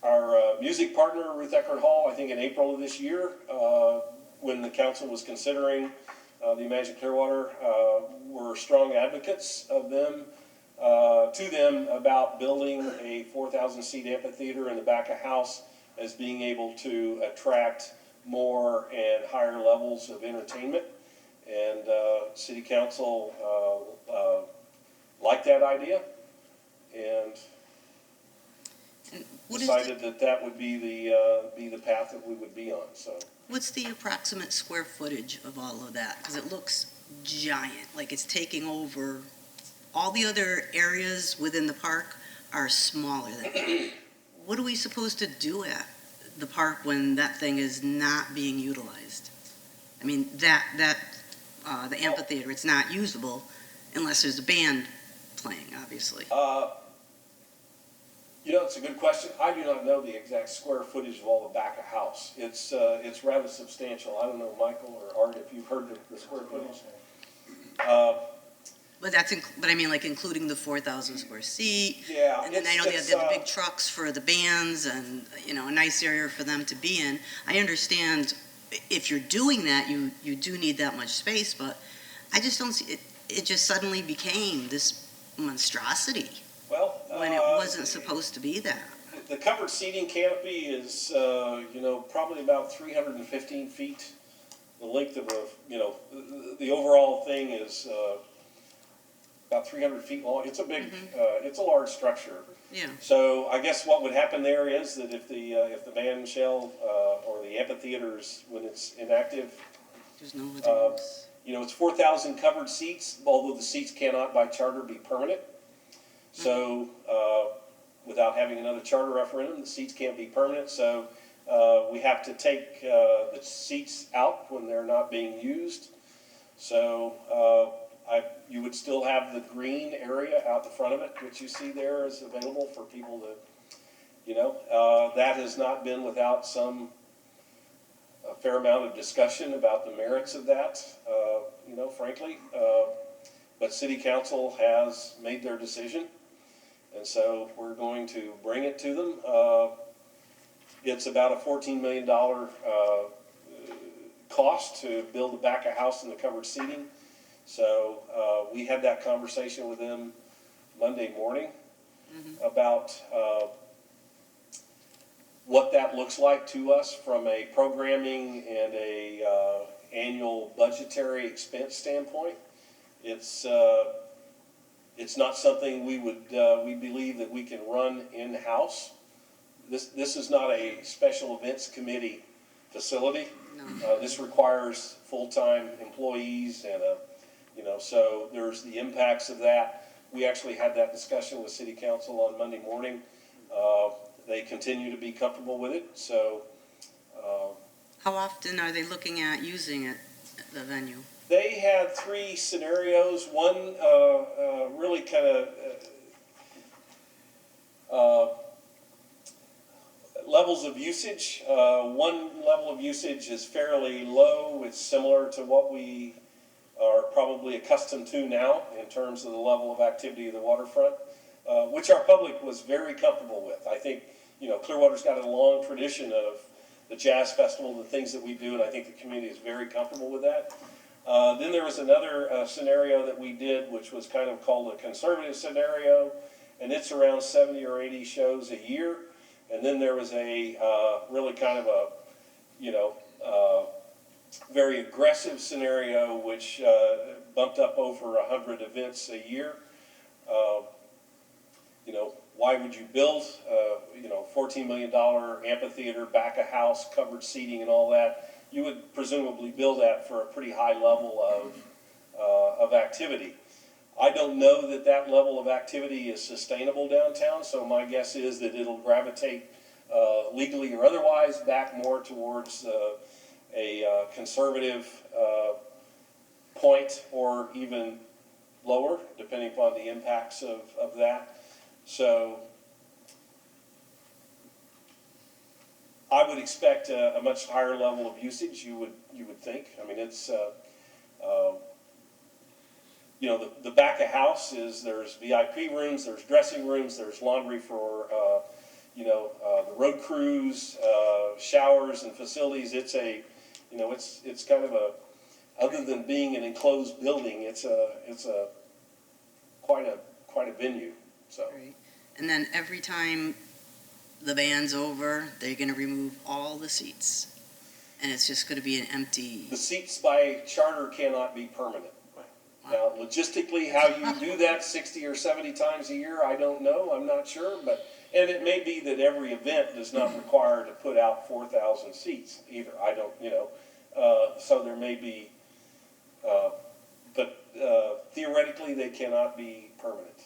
Our music partner, Ruth Eckerd Hall, I think in April of this year, when the council was considering the Imagine Clearwater, were strong advocates of them, to them about building a 4,000-seat amphitheater in the back of house as being able to attract more and higher levels of entertainment. And City Council liked that idea and decided that would be the path that we would be on. So, what's the approximate square footage of all of that? Because it looks giant, like it's taking over. All the other areas within the park are smaller than that. What are we supposed to do at the park when that thing is not being utilized? I mean, the amphitheater, it's not usable unless there's a band playing, obviously. It's a good question. I do not know the exact square footage of all the back of house. It's rather substantial. I don't know, Michael or Art, if you've heard the square footage. But I mean, like including the 4,000 square seat. Yeah. And then I know they have the big trucks for the bands and, a nice area for them to be in. I understand if you're doing that, you do need that much space, but I just don't see, it just suddenly became this monstrosity Well, when it wasn't supposed to be that. the covered seating canopy is, probably about 315 feet. The length of the overall thing is about 300 feet long. It's a big, it's a large structure. Yeah. So I guess what would happen there is that if the band shell or the amphitheaters, when it's inactive, There's no other use. it's 4,000 covered seats, although the seats cannot by charter be permanent. So without having another charter referendum, the seats can't be permanent. So we have to take the seats out when they're not being used. So you would still have the green area out the front of it, which you see there is available for people to, that has not been without a fair amount of discussion about the merits of that, frankly. But City Council has made their decision, and so we're going to bring it to them. It's about a $14 million cost to build the back of house and the covered seating. So we had that conversation with them Monday morning about what that looks like to us from a programming and a annual budgetary expense standpoint. It's not something we believe that we can run in-house. This is not a special events committee facility. No. This requires full-time employees and so there's the impacts of that. We actually had that discussion with City Council on Monday morning. They continue to be comfortable with it, so. How often are they looking at using it, the venue? They had 3 scenarios. One really kind of levels of usage. One level of usage is fairly low. It's similar to what we are probably accustomed to now in terms of the level of activity of the waterfront, which our public was very comfortable with. I think, Clearwater's got a long tradition of the jazz festival and the things that we do, and I think the community is very comfortable with that. Then there was another scenario that we did, which was kind of called a conservative scenario, and it's around 70 or 80 shows a year. And then there was a really kind of a, very aggressive scenario, which bumped up over 100 events a year. Why would you build, $14 million amphitheater, back of house, covered seating and all that? You would presumably build that for a pretty high level of activity. I don't know that that level of activity is sustainable downtown, so my guess is that it'll gravitate legally or otherwise back more towards a conservative point or even lower, depending upon the impacts of that. So I would expect a much higher level of usage, you would think. I mean, it's, the back of house there's VIP rooms, there's dressing rooms, there's laundry for, the road crews, showers and facilities. It's it's kind of other than being an enclosed building, it's quite a venue, so. Right. And then every time the band's over, they're going to remove all the seats. And it's just going to be an empty. The seats by charter cannot be permanent. Now, logistically, how you do that 60 or 70 times a year, I don't know. I'm not sure. And it may be that every event does not require to put out 4,000 seats either. I don't, so there may be, but theoretically, they cannot be permanent.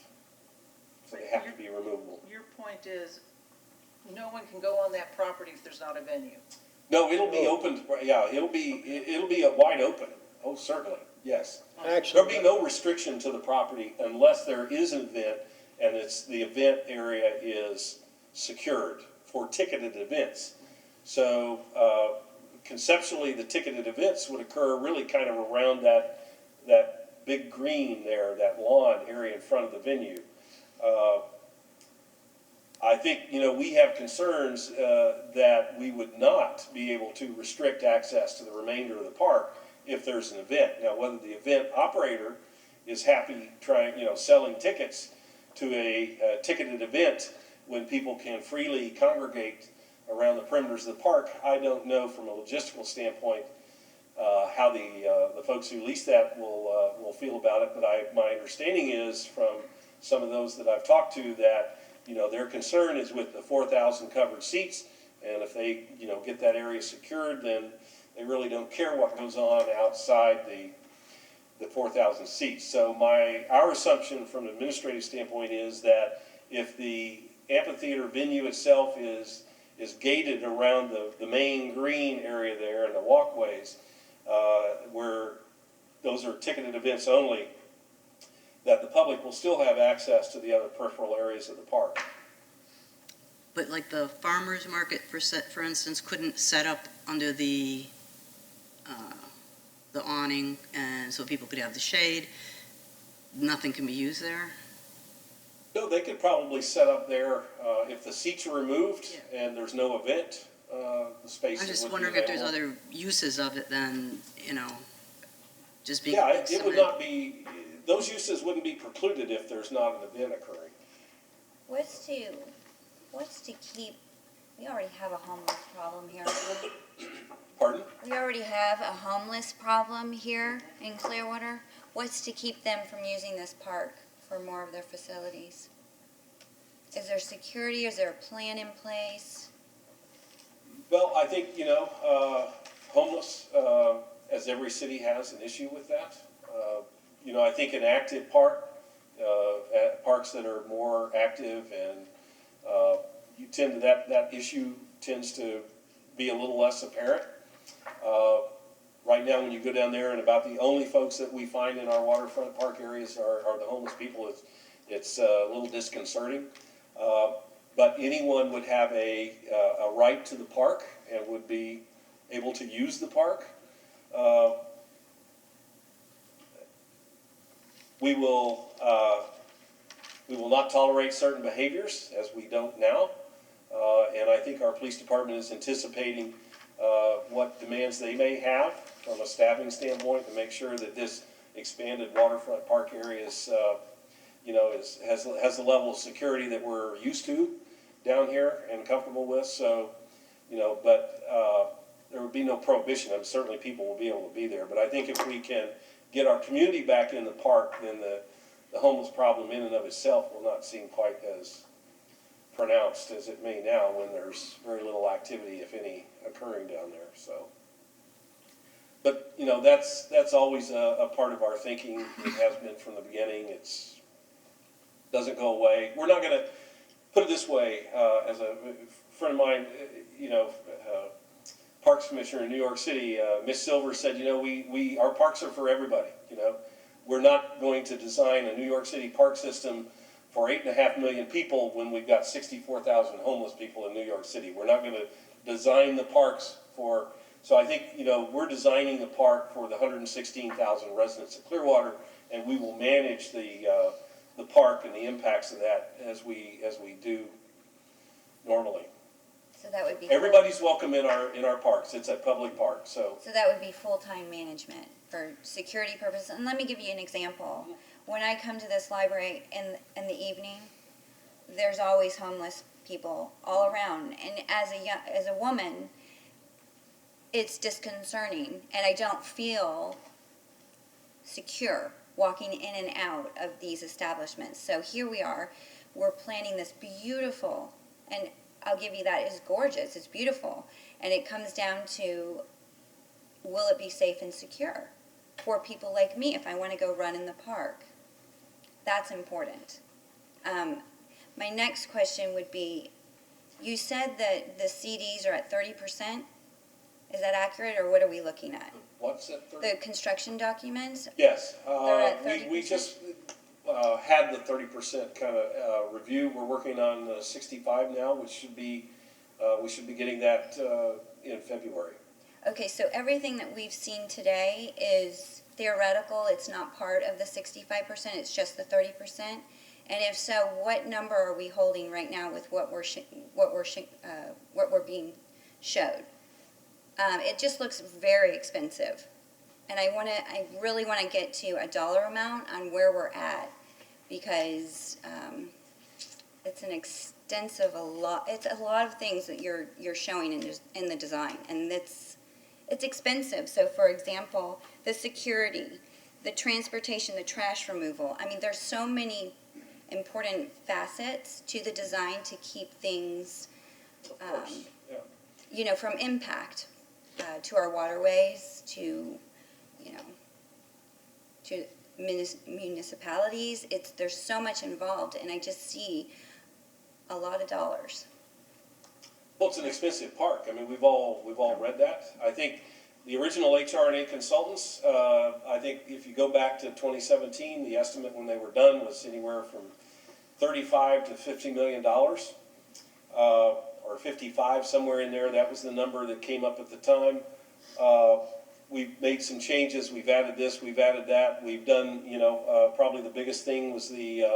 So they have to be removable. Your point is, no one can go on that property if there's not a venue. No, it'll be open, yeah, it'll be a wide open. Oh, certainly, yes. Actually, There'll be no restriction to the property unless there is an event and the event area is secured for ticketed events. So conceptually, the ticketed events would occur really kind of around that big green there, that lawn area in front of the venue. I think, we have concerns that we would not be able to restrict access to the remainder of the park if there's an event. Now, whether the event operator is happy selling tickets to a ticketed event when people can freely congregate around the perimeters of the park, I don't know from a logistical standpoint how the folks who lease that will feel about it. But my understanding is from some of those that I've talked to that their concern is with the 4,000 covered seats, and if they get that area secured, then they really don't care what goes on outside the 4,000 seats. So our assumption from an administrative standpoint is that if the amphitheater venue itself is gated around the main green area there and the walkways, where those are ticketed events only, that the public will still have access to the other peripheral areas of the park. But like the farmer's market, for instance, couldn't set up under the awning, and so people could have the shade. Nothing can be used there. No, they could probably set up there if the seats are removed and there's no event. The spaces I'm just would be wondering if there's available. other uses of it than just being. Yeah, big it would cement. not be. Those uses wouldn't be precluded if there's not an event occurring. What's to keep, we already have a homeless problem here. Pardon? We already have a homeless problem here in Clearwater. What's to keep them from using this park for more of their facilities? Is there security? Is there a plan in place? Well, I think, homeless, as every city has an issue with that. I think an active park, parks that are more active and that issue tends to be a little less apparent. Right now, when you go down there, and about the only folks that we find in our waterfront park areas are the homeless people, it's a little disconcerting. But anyone would have a right to the park and would be able to use the park. We will not tolerate certain behaviors, as we don't now. And I think our police department is anticipating what demands they may have from a staffing standpoint to make sure that this expanded waterfront park area has the level of security that we're used to down here and comfortable with. So, but there would be no prohibition. Certainly people will be able to be there. But I think if we can get our community back in the park, then the homeless problem in and of itself will not seem quite as pronounced as it may now when there's very little activity, if any, occurring down there. So, but that's always a part of our thinking. It has been from the beginning. It's doesn't go away. We're not going to put it this way. As a friend of mine, Parks Commissioner in New York City, Miss Silver said, our parks are for everybody. We're not going to design a New York City park system for 8.5 million people when we've got 64,000 homeless people in New York City. We're not going to design the parks for, so I think, we're designing the park for the 116,000 residents of Clearwater, and we will manage the park and the impacts of that as we do normally. So that would be. Everybody's welcome in our parks. It's a public park, so. So that would be full-time management for security purposes. And let me give you an example. When I come to this library in the evening, there's always homeless people all around. And as a woman, it's disconcerting, and I don't feel secure walking in and out of these establishments. So here we are. We're planning this beautiful, and I'll give you that, it's gorgeous, it's beautiful. And it comes down to, will it be safe and secure for people like me if I want to go run in the park? That's important. My next question would be, you said that the CDs are at 30%. Is that accurate, or what are we looking at? What's that? 30? The construction documents? Yes. They're at 30%? We just had the 30% kind of review. We're working on 65 now, which should be we should be getting that in February. Okay, so everything that we've seen today is theoretical. It's not part of the 65%. It's just the 30%. And if so, what number are we holding right now with what we're being showed? It just looks very expensive. And I really want to get to a dollar amount on where we're at, because it's an it's a lot of things that you're showing in the design, and it's expensive. So for example, the security, the transportation, the trash removal. I mean, there's so many important facets to the design to keep things, Of course, yeah. you know, from impact to our waterways, to, you know, to municipalities. There's so much involved, and I just see a lot of dollars. Well, it's an expensive park. I mean, we've all read that. I think the original HRNA consultants, I think if you go back to 2017, the estimate when they were done was anywhere from $35 to $50 million, or 55, somewhere in there. That was the number that came up at the time. We've made some changes. We've added this, we've added that. We've done, probably the biggest thing was the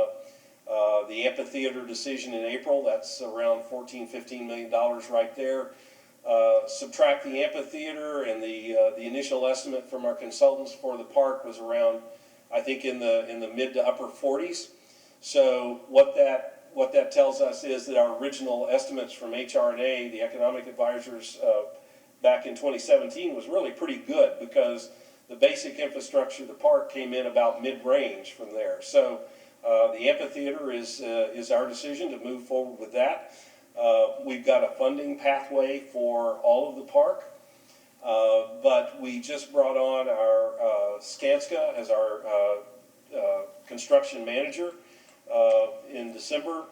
amphitheater decision in April. That's around $14–15 million right there. Subtract the amphitheater, and the initial estimate from our consultants for the park was around, I think, in the mid to upper 40s. So what that tells us is that our original estimates from HRNA, the economic advisors, back in 2017 was really pretty good, because the basic infrastructure of the park came in about mid-range from there. So the amphitheater is our decision to move forward with that. We've got a funding pathway for all of the park, but we just brought on our Skanska as our construction manager in December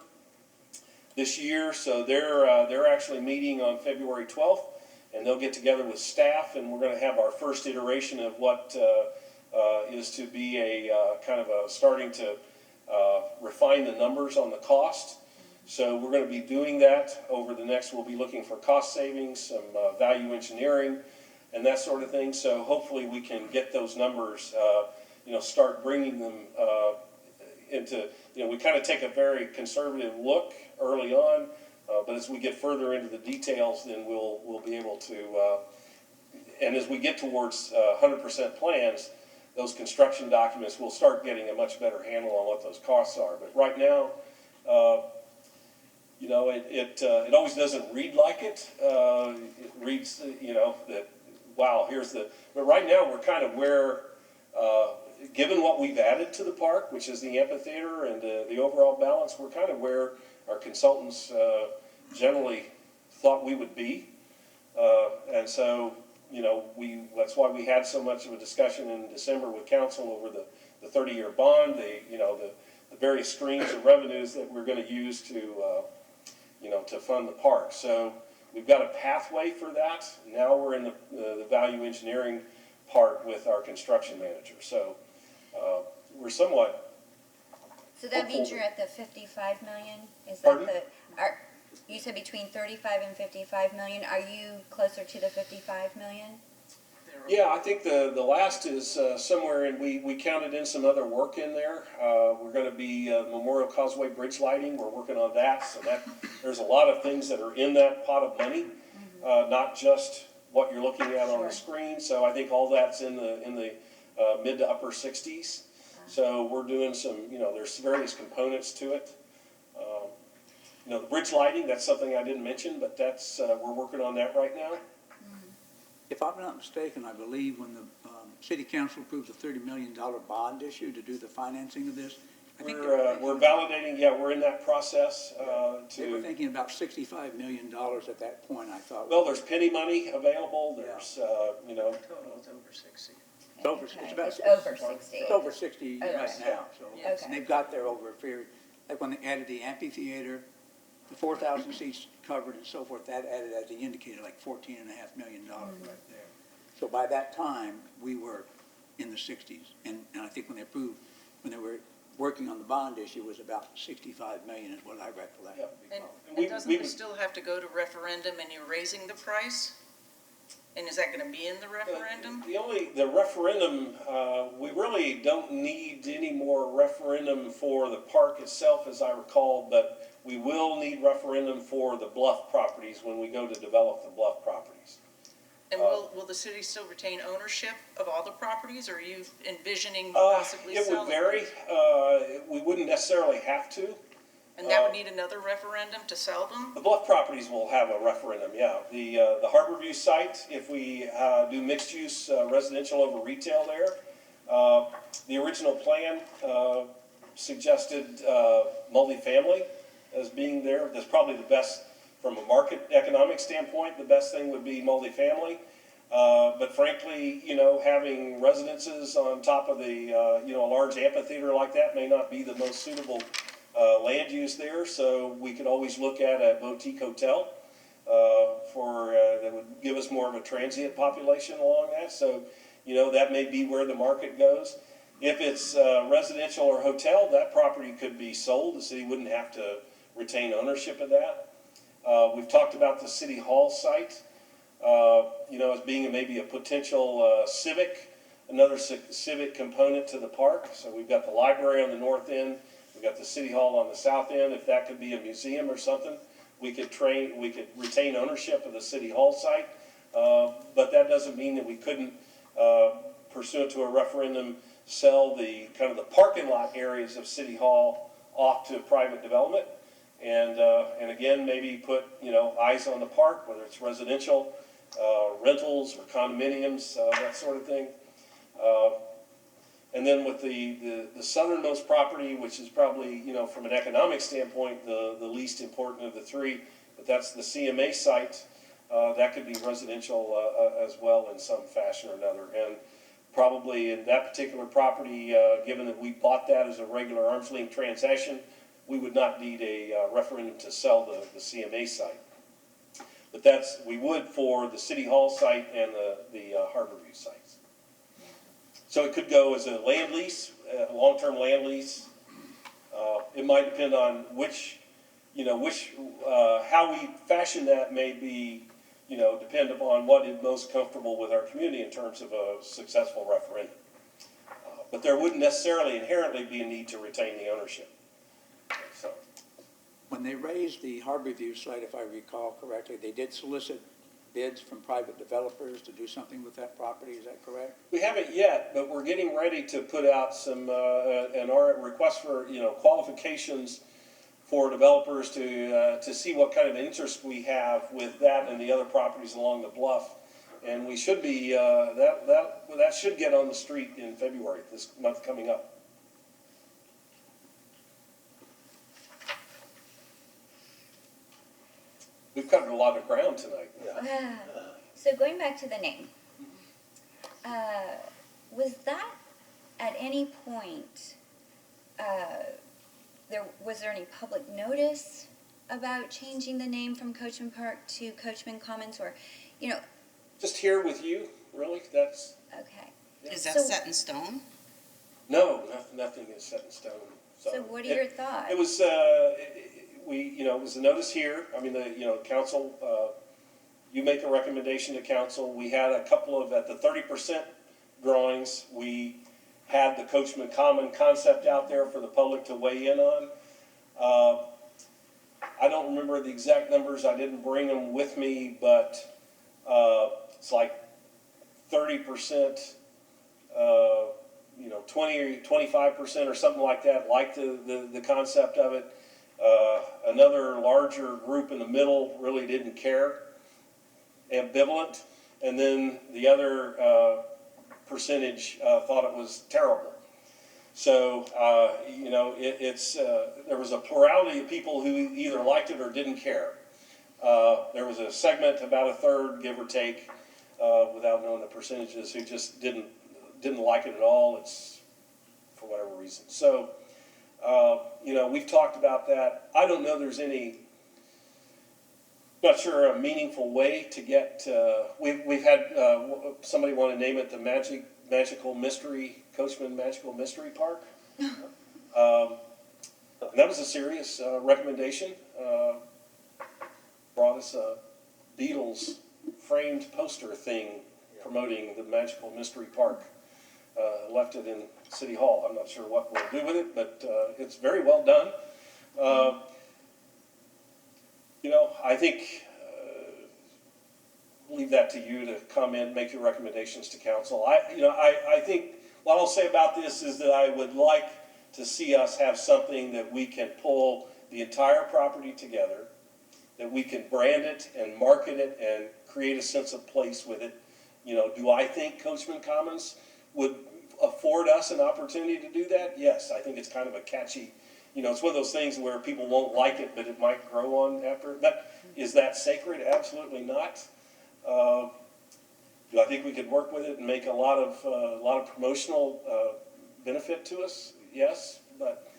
this year. So they're actually meeting on February 12th, and they'll get together with staff, and we're going to have our first iteration of what is to be a kind of a starting to refine the numbers on the cost. So we're going to be doing that over the next, we'll be looking for cost savings, some value engineering, and that sort of thing. So hopefully we can get those numbers, start bringing them into, we kind of take a very conservative look early on, but as we get further into the details, then we'll be able to, and as we get towards 100% plans, those construction documents will start getting a much better handle on what those costs are. But right now, it always doesn't read like it. It reads, that, wow, but right now we're kind of where, given what we've added to the park, which is the amphitheater and the overall balance, we're kind of where our consultants generally thought we would be. And so, that's why we had so much of a discussion in December with council over the 30-year bond, the various streams of revenues that we're going to use to fund the park. So we've got a pathway for that. Now we're in the value engineering part with our construction manager. So we're somewhat. So that means you're at the 55 million? Is Pardon? that you said between 35 and 55 million. Are you closer to the 55 million? Yeah, I think the last is somewhere in, we counted in some other work in there. We're going to be Memorial Causeway bridge lighting. We're working on that. So there's a lot of things that are in that pot of money, not just what you're looking at on the screen. So I think all that's in the mid to upper 60s. So we're doing some, there's various components to it. The bridge lighting, that's something I didn't mention, but that's we're working on that right now. If I'm not mistaken, I believe when the city council approved the $30 million bond issue to do the financing of this, I think We're validating, we're in that process. they were thinking about $65 million at that point, I thought. Well, there's penny money available, there's, Total is over 60. It's over, it's about, It's over 60. it's over 60 right Okay. now. So, Okay. and they've got there over a period, like when they added the amphitheater, the 4,000 seats covered and so forth, that added, as he indicated, like $14.5 million right there. So by that time, we were in the 60s. And I think when they were working on the bond issue, it was about 65 million is what I recollect. And doesn't it still have to go to referendum and you're raising the price? And is that gonna be in the referendum? The referendum, we really don't need any more referendum for the park itself, as I recall, but we will need referendum for the bluff properties when we go to develop the bluff properties. And will the city still retain ownership of all the properties, or are you envisioning possibly It selling? would vary. We wouldn't necessarily have to. And that would need another referendum to sell them? The bluff properties will have a referendum, yeah. The Harborview site, if we do mixed use residential over retail there, the original plan suggested multifamily as being there. That's probably the best, from a market economic standpoint, the best thing would be multifamily. But frankly, having residences on top of the, a large amphitheater like that may not be the most suitable land use there, so we could always look at a boutique hotel that would give us more of a transient population along that. So, that may be where the market goes. If it's residential or hotel, that property could be sold. The city wouldn't have to retain ownership of that. We've talked about the City Hall site, as being maybe a potential another civic component to the park. So we've got the library on the north end. We've got the City Hall on the south end. If that could be a museum or something, we could retain ownership of the City Hall site. But that doesn't mean that we couldn't, pursuant to a referendum, sell the parking lot areas of City Hall off to private development. And again, maybe put, eyes on the park, whether it's residential, rentals or condominiums, that sort of thing. And then with the southernmost property, which is probably, from an economic standpoint, the least important of the three, but that's the CMA site, that could be residential as well in some fashion or another. And probably in that particular property, given that we bought that as a regular arm's length transaction, we would not need a referendum to sell the CMA site. But we would for the City Hall site and the Harborview sites. So it could go as a land lease, a long-term land lease. It might depend on how we fashion that may be, depend upon what is most comfortable with our community in terms of a successful referendum. But there wouldn't necessarily inherently be a need to retain the ownership. So, When they raised the Harborview site, if I recall correctly, they did solicit bids from private developers to do something with that property, is that correct? we haven't yet, but we're getting ready to put out some, our request for, qualifications for developers to see what kind of interest we have with that and the other properties along the bluff. And we should be, that should get on the street in February, this month coming up. We've covered a lot of ground tonight. So going back to the name, was that at any point, was there any public notice about changing the name from Coachman Park to Coachman Commons, or, Just here with you, really, that's, okay. Is that So- set in stone? no, nothing is set in stone. So what are your thoughts? It was, it was a notice here, council, you make a recommendation to council. We had a couple of, at the 30% drawings, we had the Coachman Common concept out there for the public to weigh in on. I don't remember the exact numbers, I didn't bring them with me, but it's like 30%, 20 or 25% or something like that, like the concept of it. Another larger group in the middle really didn't care, ambivalent, and then the other percentage thought it was terrible. So, there was a plurality of people who either liked it or didn't care. There was a segment, about a third, give or take, without knowing the percentages, who just didn't like it at all. It's for whatever reason. So, we've talked about that. I don't know there's any, not sure, a meaningful way to get, we've had somebody want to name it the Magical Mystery, Coachman Magical Mystery Park. And that was a serious recommendation. Brought us Beatles framed poster thing promoting the Magical Mystery Park. Left it in City Hall. I'm not sure what we'll do with it, but it's very well done. I think leave that to you to come in, make your recommendations to council. I think what I'll say about this is that I would like to see us have something that we can pull the entire property together, that we can brand it and market it and create a sense of place with it. Do I think Coachman Commons would afford us an opportunity to do that? Yes, I think it's kind of a catchy, it's one of those things where people won't like it, but it might grow on after. Is that sacred? Absolutely not. Do I think we could work with it and make a lot of promotional benefit to us? Yes, but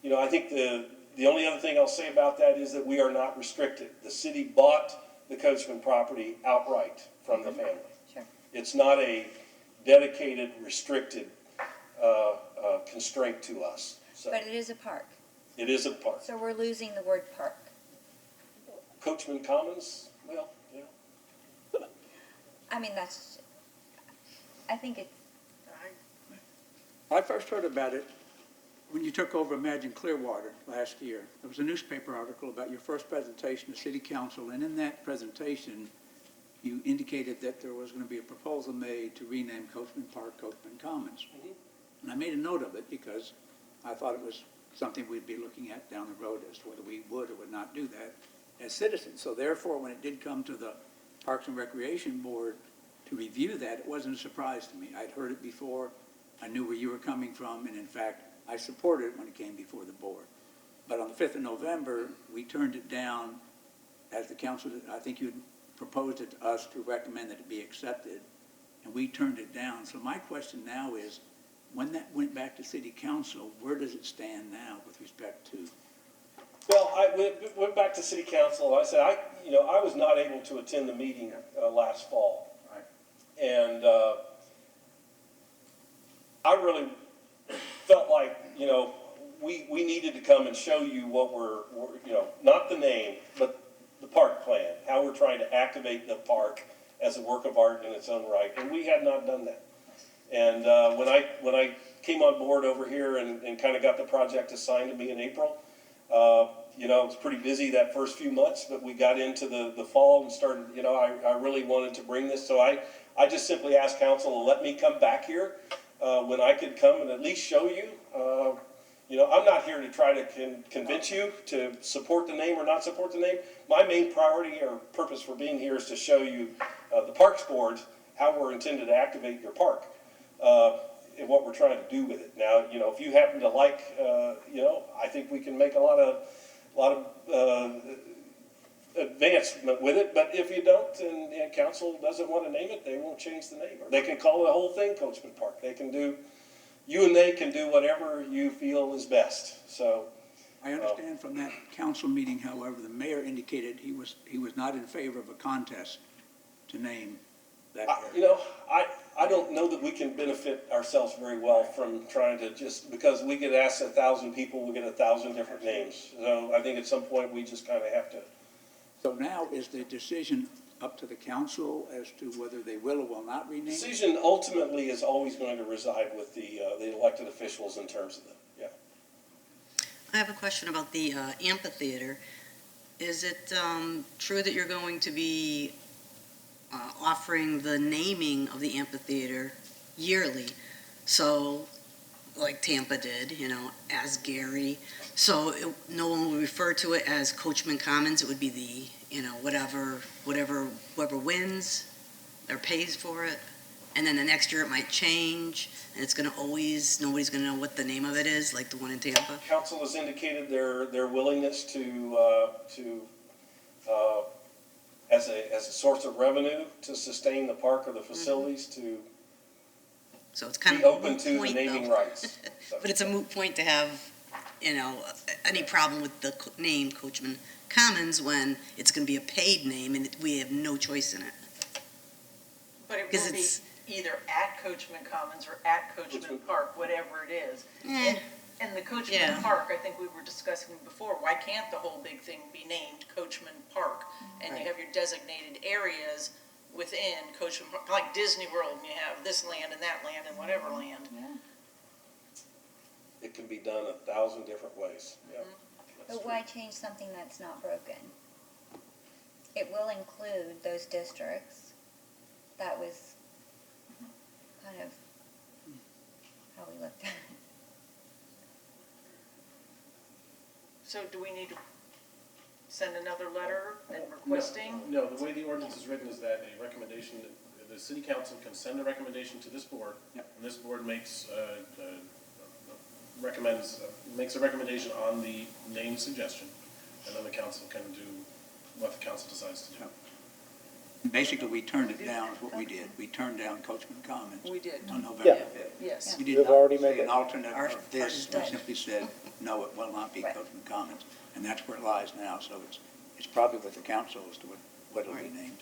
I think the only other thing I'll say about that is that we are not restricted. The city bought the Coachman property outright from the family. Sure. It's not a dedicated, restricted constraint to us. So But it is a park, it is a park. so we're losing the word park. Coachman Commons, well, yeah. I mean, I think it's, I first heard about it when you took over Imagine Clearwater last year. There was a newspaper article about your first presentation to City Council, and in that presentation, you indicated that there was going to be a proposal made to rename Coachman Park Coachman Commons. And I made a note of it because I thought it was something we'd be looking at down the road as to whether we would or would not do that as citizens. So therefore, when it did come to the Parks and Recreation Board to review that, it wasn't a surprise to me. I'd heard it before. I knew where you were coming from, and in fact, I supported it when it came before the board. But on the 5th of November, we turned it down as the council, I think you had proposed it to us to recommend that it be accepted, and we turned it down. So my question now is, when that went back to City Council, where does it stand now with respect to? Well, I went back to City Council, and I said, I was not able to attend the meeting last fall. Right. And I really felt like, we needed to come and show you what we're not the name, but the park plan, how we're trying to activate the park as a work of art in its own right, and we had not done that. And when I came on board over here and kind of got the project assigned to me in April, it was pretty busy that first few months, but we got into the fall and started, I really wanted to bring this, so I just simply asked council to let me come back here when I could come and at least show you. I'm not here to try to convince you to support the name or not support the name. My main priority or purpose for being here is to show you the Parks Board how we're intended to activate your park and what we're trying to do with it. Now, if you happen to like, I think we can make a lot of advancement with it, but if you don't and council doesn't want to name it, they won't change the name. Or they can call the whole thing Coachman Park. You and they can do whatever you feel is best. So I understand from that council meeting, however, the mayor indicated he was not in favor of a contest to name that area. I don't know that we can benefit ourselves very well from trying to because we get asked 1,000 people, we get 1,000 different names. So I think at some point we just kind of have to. So now is the decision up to the council as to whether they will or will not rename? Decision ultimately is always going to reside with the elected officials in terms of I have a question about the amphitheater. Is it true that you're going to be offering the naming of the amphitheater yearly? So, like Tampa did, as Gary. So no one will refer to it as Coachman Commons. It would be the, whoever wins or pays for it. And then the next year it might change, and it's going to nobody's going to know what the name of it is, like the one in Tampa. Council has indicated their willingness to as a source of revenue to sustain the park or the facilities to So it's kind be of a open moot to the point, naming though. rights. So. But it's a moot point to have, any problem with the name Coachman Commons when it's going to be a paid name and we have no choice in it. But it 'Cause will be it's- either at Coachman Commons or at Coachman Park, whatever it is. Eh. And the Coachman Yeah. Park, I think we were discussing before, why can't the whole big thing be named Coachman Park? And Right. you have your designated areas within Coachman Park, like Disney World, and you have this land and that land and whatever land. It can be done 1,000 different ways, yeah. That's But true. why change something that's not broken? It will include those districts. That was kind of how we looked at it. So do we need to send another letter and requesting? No, the way the ordinance is written is that a recommendation, the city council can send a recommendation to this board. Yep. And this board makes, makes a recommendation on the name suggestion. And then the council can do what the council decides to do. Basically, we turned it down, is what we did. We turned down Coachman Commons We did, on November Yeah. 5th. yes. We did You've not already say made an it. alternate Our of this, part we is simply said, no, it will not be Right. Coachman Commons. And that's where it lies now, so it's probably with the council as to what it'll be named.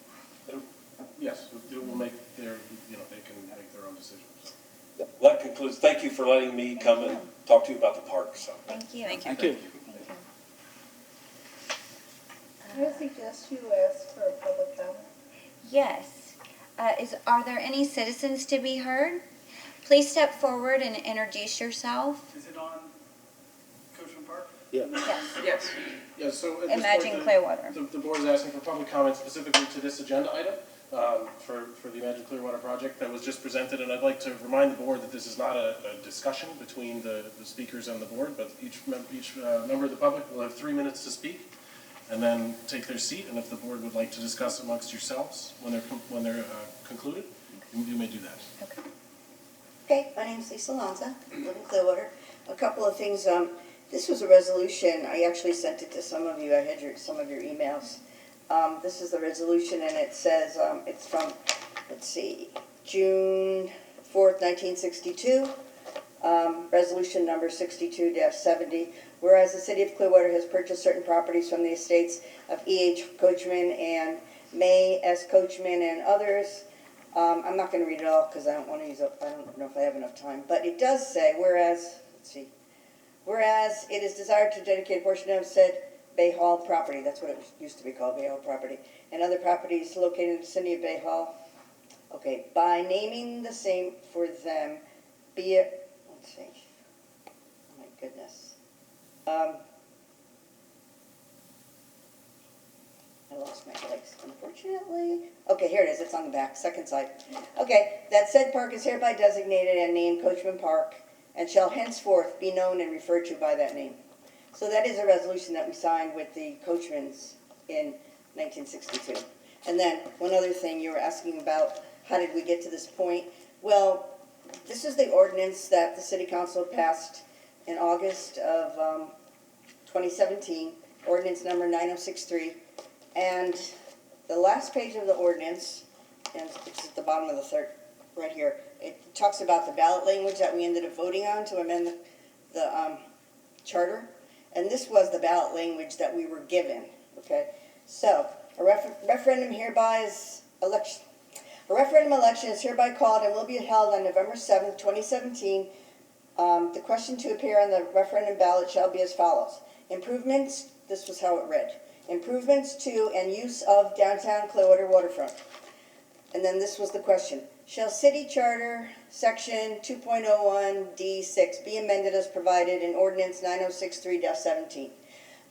Yes, it will make their, they can make their own decisions. Well, that concludes, thank you for letting me come and talk to you about the park, so. Thank you. Thank you. Thank you. I suggest you ask for a public comment. Yes. Are there any citizens to be heard? Please step forward and introduce yourself. Is it on Coachman Park? Yeah. Yes. Yes. Yeah, so at this Imagine point, Clearwater. the board is asking for public comment specifically to this agenda item for the Imagine Clearwater project that was just presented. And I'd like to remind the board that this is not a discussion between the speakers and the board, but each member of the public will have 3 minutes to speak and then take their seat. And if the board would like to discuss amongst yourselves when they're concluded, you may do that. Okay. Okay, my name's Lisa Lanza, I live in Clearwater. A couple of things, this was a resolution, I actually sent it to some of you, I had some of your emails. This is the resolution and it says, it's from, let's see, June 4th, 1962, resolution number 62-70. Whereas the city of Clearwater has purchased certain properties from the estates of E.H. Coachman and May S. Coachman and others. I'm not going to read it all because I don't want to use up, I don't know if I have enough time. But it does say, whereas it is desired to dedicate a portion of said Bay Hall property, that's what it used to be called, Bay Hall property, and other properties located in the vicinity of Bay Hall. Okay, by naming the same for them, be it, let's see, oh my goodness. I lost my place, unfortunately. Okay, here it is, it's on the back, second side. Okay, that said park is hereby designated and named Coachman Park and shall henceforth be known and referred to by that name. So that is a resolution that we signed with the Coachmans in 1962. And then, one other thing, you were asking about how did we get to this point? Well, this is the ordinance that the City Council passed in August of 2017, ordinance number 9063. And the last page of the ordinance, and it's at the bottom of the third, right here, it talks about the ballot language that we ended up voting on to amend the charter. And this was the ballot language that we were given, okay? So, a referendum election is hereby called and will be held on November 7th, 2017. The question to appear on the referendum ballot shall be as follows. Improvements, this was how it read. Improvements to and use of downtown Clearwater waterfront. And then this was the question. Shall City Charter Section 2.01D6 be amended as provided in Ordinance 9063-17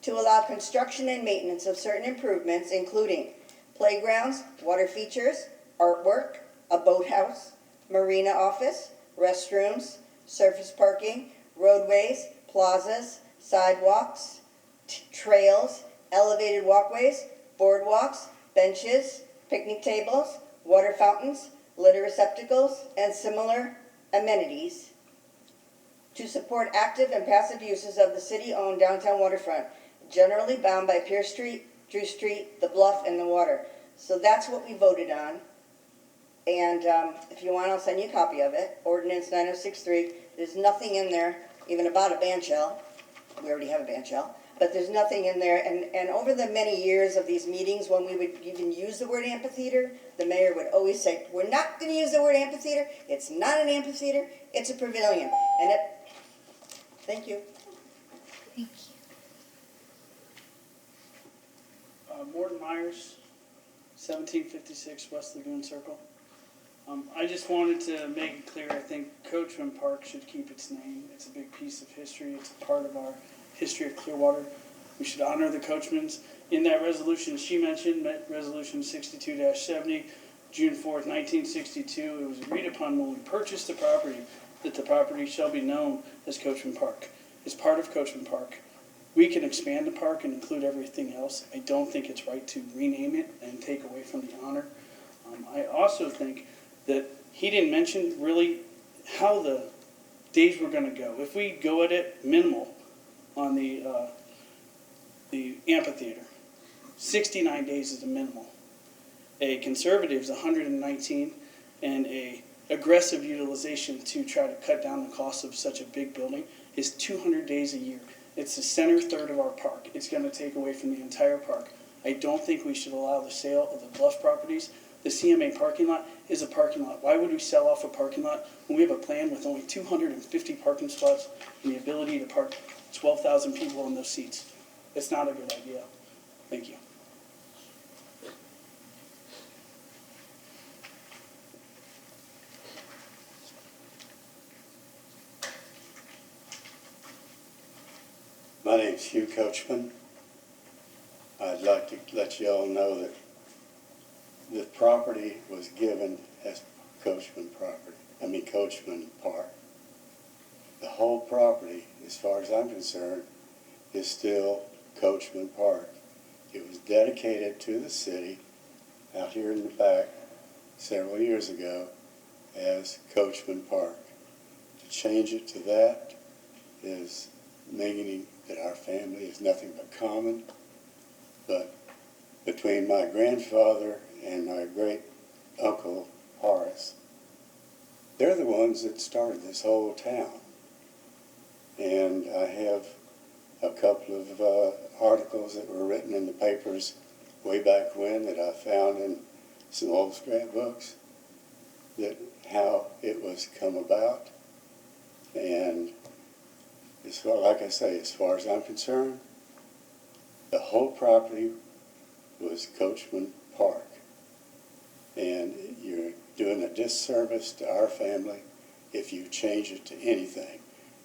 to allow construction and maintenance of certain improvements, including playgrounds, water features, artwork, a boathouse, marina office, restrooms, surface parking, roadways, plazas, sidewalks, trails, elevated walkways, boardwalks, benches, picnic tables, water fountains, litter receptacles, and similar amenities to support active and passive uses of the city-owned downtown waterfront, generally bound by Pierce Street, Drew Street, the Bluff, and the water. So that's what we voted on. And if you want, I'll send you a copy of it. Ordinance 9063. There's nothing in there, even about a band shell. We already have a band shell. But there's nothing in there. And over the many years of these meetings, when we would even use the word amphitheater, the mayor would always say, we're not going to use the word amphitheater. It's not an amphitheater. It's a pavilion. And it, thank you. Thank you. Morton Myers, 1756 West Lagoon Circle. I just wanted to make it clear, I think Coachman Park should keep its name. It's a big piece of history. It's a part of our history of Clearwater. We should honor the Coachmans. In that resolution she mentioned, Resolution 62-70, June 4th, 1962, it was agreed upon when we purchased the property that the property shall be known as Coachman Park. It's part of Coachman Park. We can expand the park and include everything else. I don't think it's right to rename it and take away from the honor. I also think that he didn't mention really how the days were going to go. If we go at it minimal on the amphitheater, 69 days is the minimal. A conservative is 119, and a aggressive utilization to try to cut down the cost of such a big building is 200 days a year. It's the center third of our park. It's going to take away from the entire park. I don't think we should allow the sale of the Bluff properties. The CMA parking lot is a parking lot. Why would we sell off a parking lot when we have a plan with only 250 parking spots and the ability to park 12,000 people in those seats? It's not a good idea. Thank you. My name's Hugh Coachman. I'd like to let you all know that the property was given as Coachman Park. The whole property, as far as I'm concerned, is still Coachman Park. It was dedicated to the city out here in the back several years ago as Coachman Park. To change it to that is meaning that our family is nothing but common, but between my grandfather and my great uncle Horace, they're the ones that started this whole town. And I have a couple of articles that were written in the papers way back when that I found in some old scrapbooks that how it was come about. And like I say, as far as I'm concerned, the whole property was Coachman Park. And you're doing a disservice to our family if you change it to anything.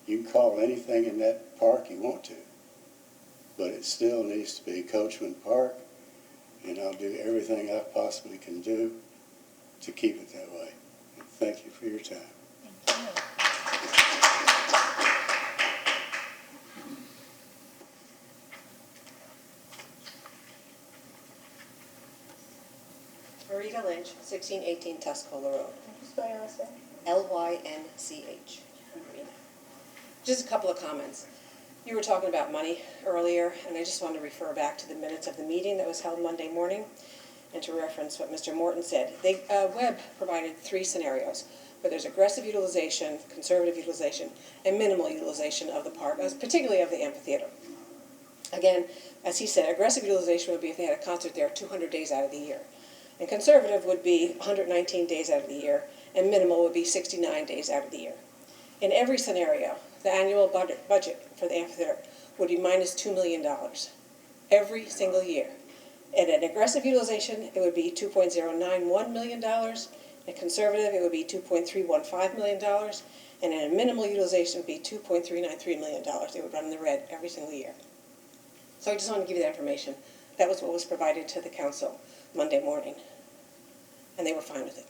You can call anything in that park you want to, but it still needs to be Coachman Park, and I'll do everything I possibly can do to keep it that way. And thank you for your time. Thank you. Marita Lynch, 1618 Tuscola Road. Spell your last name? Lynch. Just a couple of comments. You were talking about money earlier, and I just wanted to refer back to the minutes of the meeting that was held Monday morning and to reference what Mr. Morton said. Webb provided 3 scenarios, where there's aggressive utilization, conservative utilization, and minimal utilization of the park, particularly of the amphitheater. Again, as he said, aggressive utilization would be if they had a concert there 200 days out of the year. And conservative would be 119 days out of the year, and minimal would be 69 days out of the year. In every scenario, the annual budget for the amphitheater would be minus $2 million every single year. At an aggressive utilization, it would be $2.091 million. At conservative, it would be $2.315 million. And at a minimal utilization, it would be $2.393 million. They would run in the red every single year. So I just wanted to give you that information. That was what was provided to the council Monday morning, and they were fine with it.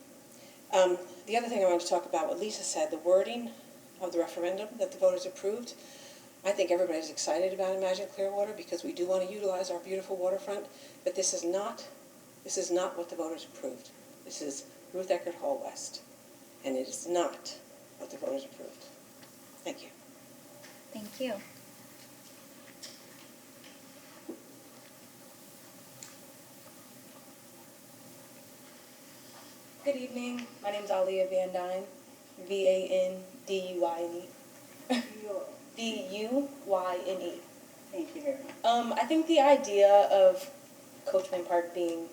The other thing I wanted to talk about, what Lisa said, the wording of the referendum that the voters approved. I think everybody's excited about Imagine Clearwater because we do want to utilize our beautiful waterfront, but this is not what the voters approved. This is Ruth Eckerd Hall West, and it is not what the voters approved. Thank you. Thank you. Good evening. My name is Aliyah Van Dyne, V-A-N-D-U-Y-N-E. D-U-Y-N-E. Thank you very much. I think the idea of Coachman Park being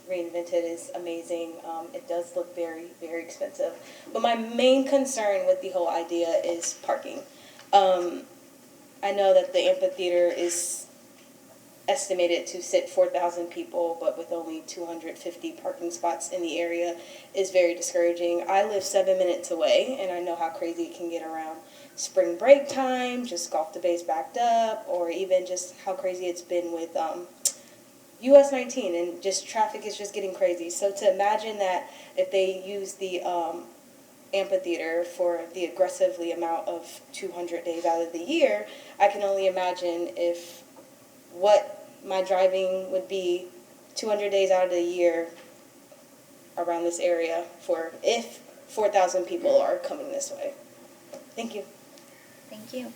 reinvented is amazing. It does look very, very expensive. But my main concern with the whole idea is parking. I know that the amphitheater is estimated to sit 4,000 people, but with only 250 parking spots in the area is very discouraging. I live 7 minutes away, and I know how crazy it can get around spring break time, just golf debates backed up, or even just how crazy it's been with US 19, and just traffic is just getting crazy. So to imagine that if they use the amphitheater for the aggressively amount of 200 days out of the year, I can only imagine if what my driving would be 200 days out of the year around this area for if 4,000 people are coming this way. Thank you. Thank you.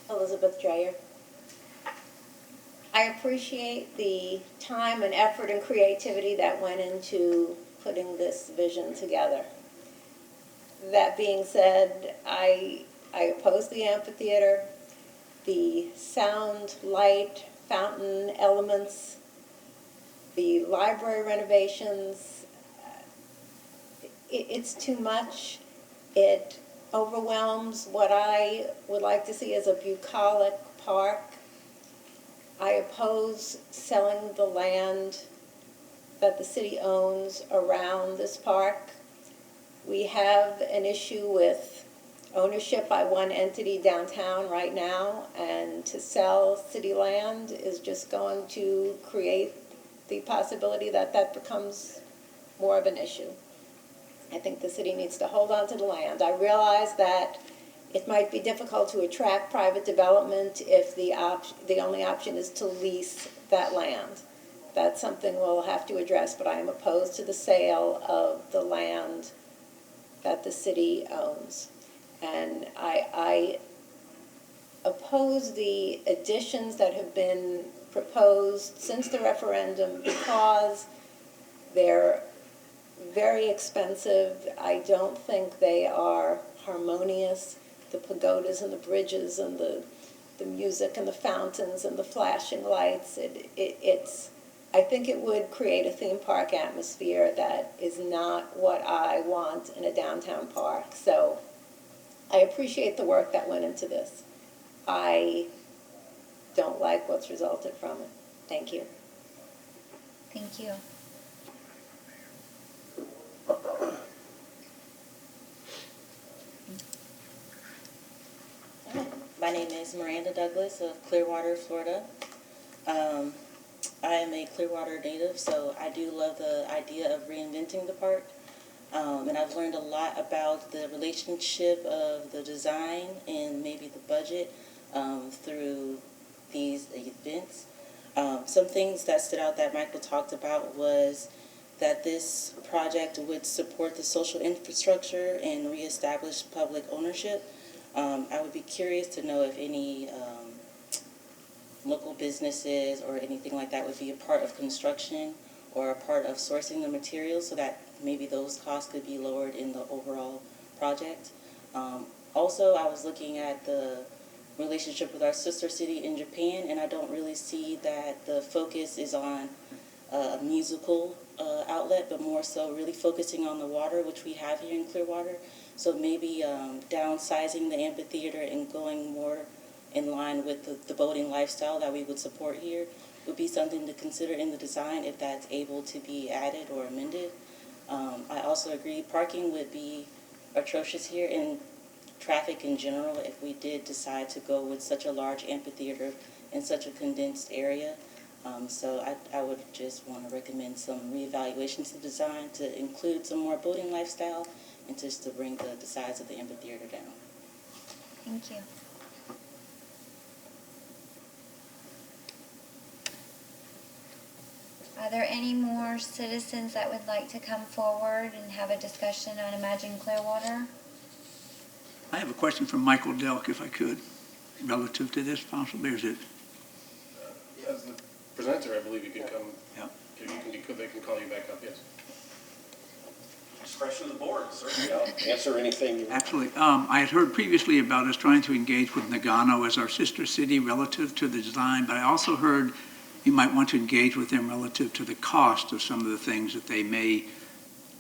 Elizabeth Dreyer. I appreciate the time and effort and creativity that went into putting this vision together. That being said, I oppose the amphitheater. The sound, light, fountain elements, the library renovations, it's too much. It overwhelms what I would like to see as a bucolic park. I oppose selling the land that the city owns around this park. We have an issue with ownership by one entity downtown right now, and to sell city land is just going to create the possibility that that becomes more of an issue. I think the city needs to hold on to the land. I realize that it might be difficult to attract private development if the only option is to lease that land. That's something we'll have to address, but I am opposed to the sale of the land that the city owns. And I oppose the additions that have been proposed since the referendum because they're very expensive. I don't think they are harmonious. The pagodas and the bridges and the music and the fountains and the flashing lights, I think it would create a theme park atmosphere that is not what I want in a downtown park. So I appreciate the work that went into this. I don't like what's resulted from it. Thank you. Thank you. My name is Miranda Douglas of Clearwater, Florida. I am a Clearwater native, so I do love the idea of reinventing the park. And I've learned a lot about the relationship of the design and maybe the budget through these events. Some things that stood out that Michael talked about was that this project would support the social infrastructure and reestablish public ownership. I would be curious to know if any local businesses or anything like that would be a part of construction or a part of sourcing the materials so that maybe those costs could be lowered in the overall project. Also, I was looking at the relationship with our sister city in Japan, and I don't really see that the focus is on a musical outlet, but more so really focusing on the water, which we have here in Clearwater. So maybe downsizing the amphitheater and going more in line with the boating lifestyle that we would support here would be something to consider in the design if that's able to be added or amended. I also agree parking would be atrocious here and traffic in general if we did decide to go with such a large amphitheater in such a condensed area. So I would just want to recommend some reevaluations to design to include some more boating lifestyle and just to bring the size of the amphitheater down. Thank you. Are there any more citizens that would like to come forward and have a discussion on Imagine Clearwater? I have a question from Michael Delk, if I could, relative to this possibly, or is it? As the presenter, I believe you can come. Yeah. They can call you back up, yes. Discretion of the board, certainly. I'll answer anything you want. Absolutely. I had heard previously about us trying to engage with Nagano as our sister city relative to the design, but I also heard you might want to engage with them relative to the cost of some of the things that they may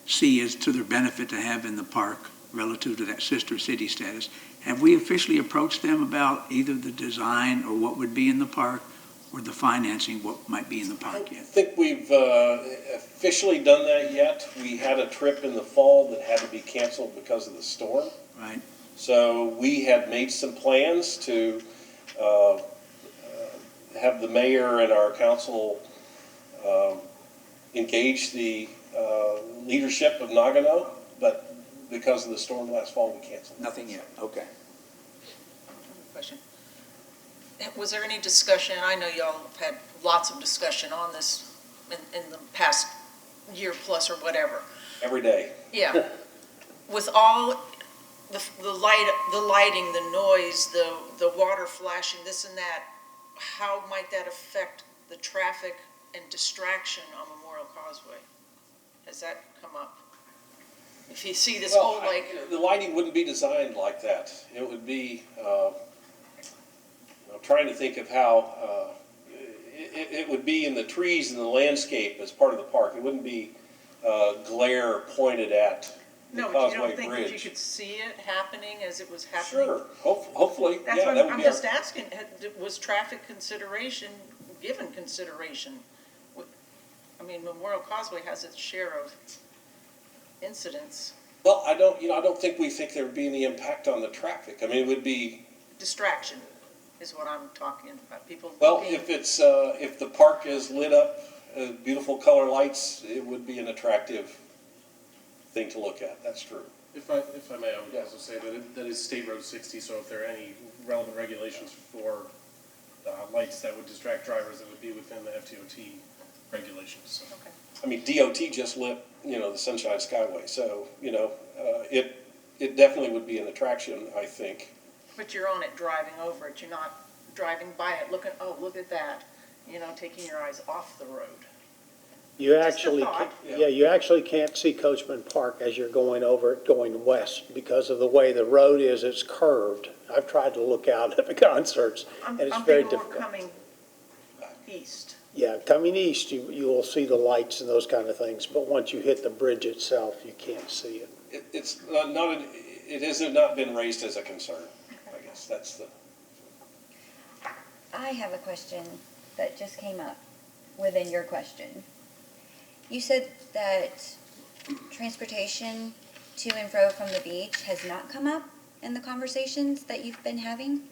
see as to their benefit to have in the park relative to that sister city status. Have we officially approached them about either the design or what would be in the park, or the financing, what might be in the park I yet? think we've officially done that yet. We had a trip in the fall that had to be canceled because of the storm. Right. So we had made some plans to have the mayor and our council engage the leadership of Nagano, but because of the storm last fall, we canceled. Nothing yet, okay. Question. Was there any discussion, I know y'all have had lots of discussion on this in the past year plus or whatever. Every day. Yeah. With all the lighting, the noise, the water flashing, this and that, how might that affect the traffic and distraction on Memorial Causeway? Has that come up? If you see this whole the lighting wouldn't be designed like that. It would be, I'm trying to think of how, it would be in the trees and the landscape as part of the park. It wouldn't be glare pointed at the No, but you Causeway don't think that you Bridge. could see it happening as it was happening? Sure, hopefully, That's yeah, what that would I'm be just our, asking, was traffic consideration given consideration? I mean, Memorial Causeway has its share of incidents, well, I don't think we think there'd be any impact on the traffic. I mean, it would be, distraction is what I'm talking about, people well, looking. if the park is lit up, beautiful color lights, it would be an attractive thing to look at, that's true. If I may, I would also say that that is State Road 60, so if there are any relevant regulations for lights that would distract drivers, it would be within the FTOT regulations. So. Okay. I mean, DOT just lit, the Sunshine Skyway, so, it definitely would be an attraction, I think. But you're on it driving over it, you're not driving by it looking, oh, look at that, taking your eyes off the road. You Just a actually, thought. you actually can't see Coachman Park as you're going over it, going west, because of the way the road is, it's curved. I've tried to look out at the concerts, and it's very I'm thinking difficult. more coming east. Yeah, coming east, you will see the lights and those kind of things, but once you hit the bridge itself, you can't see it. It's it has not been raised as a concern, I guess, that's the. I have a question that just came up within your question. You said that transportation to and fro from the beach has not come up in the conversations that you've been having?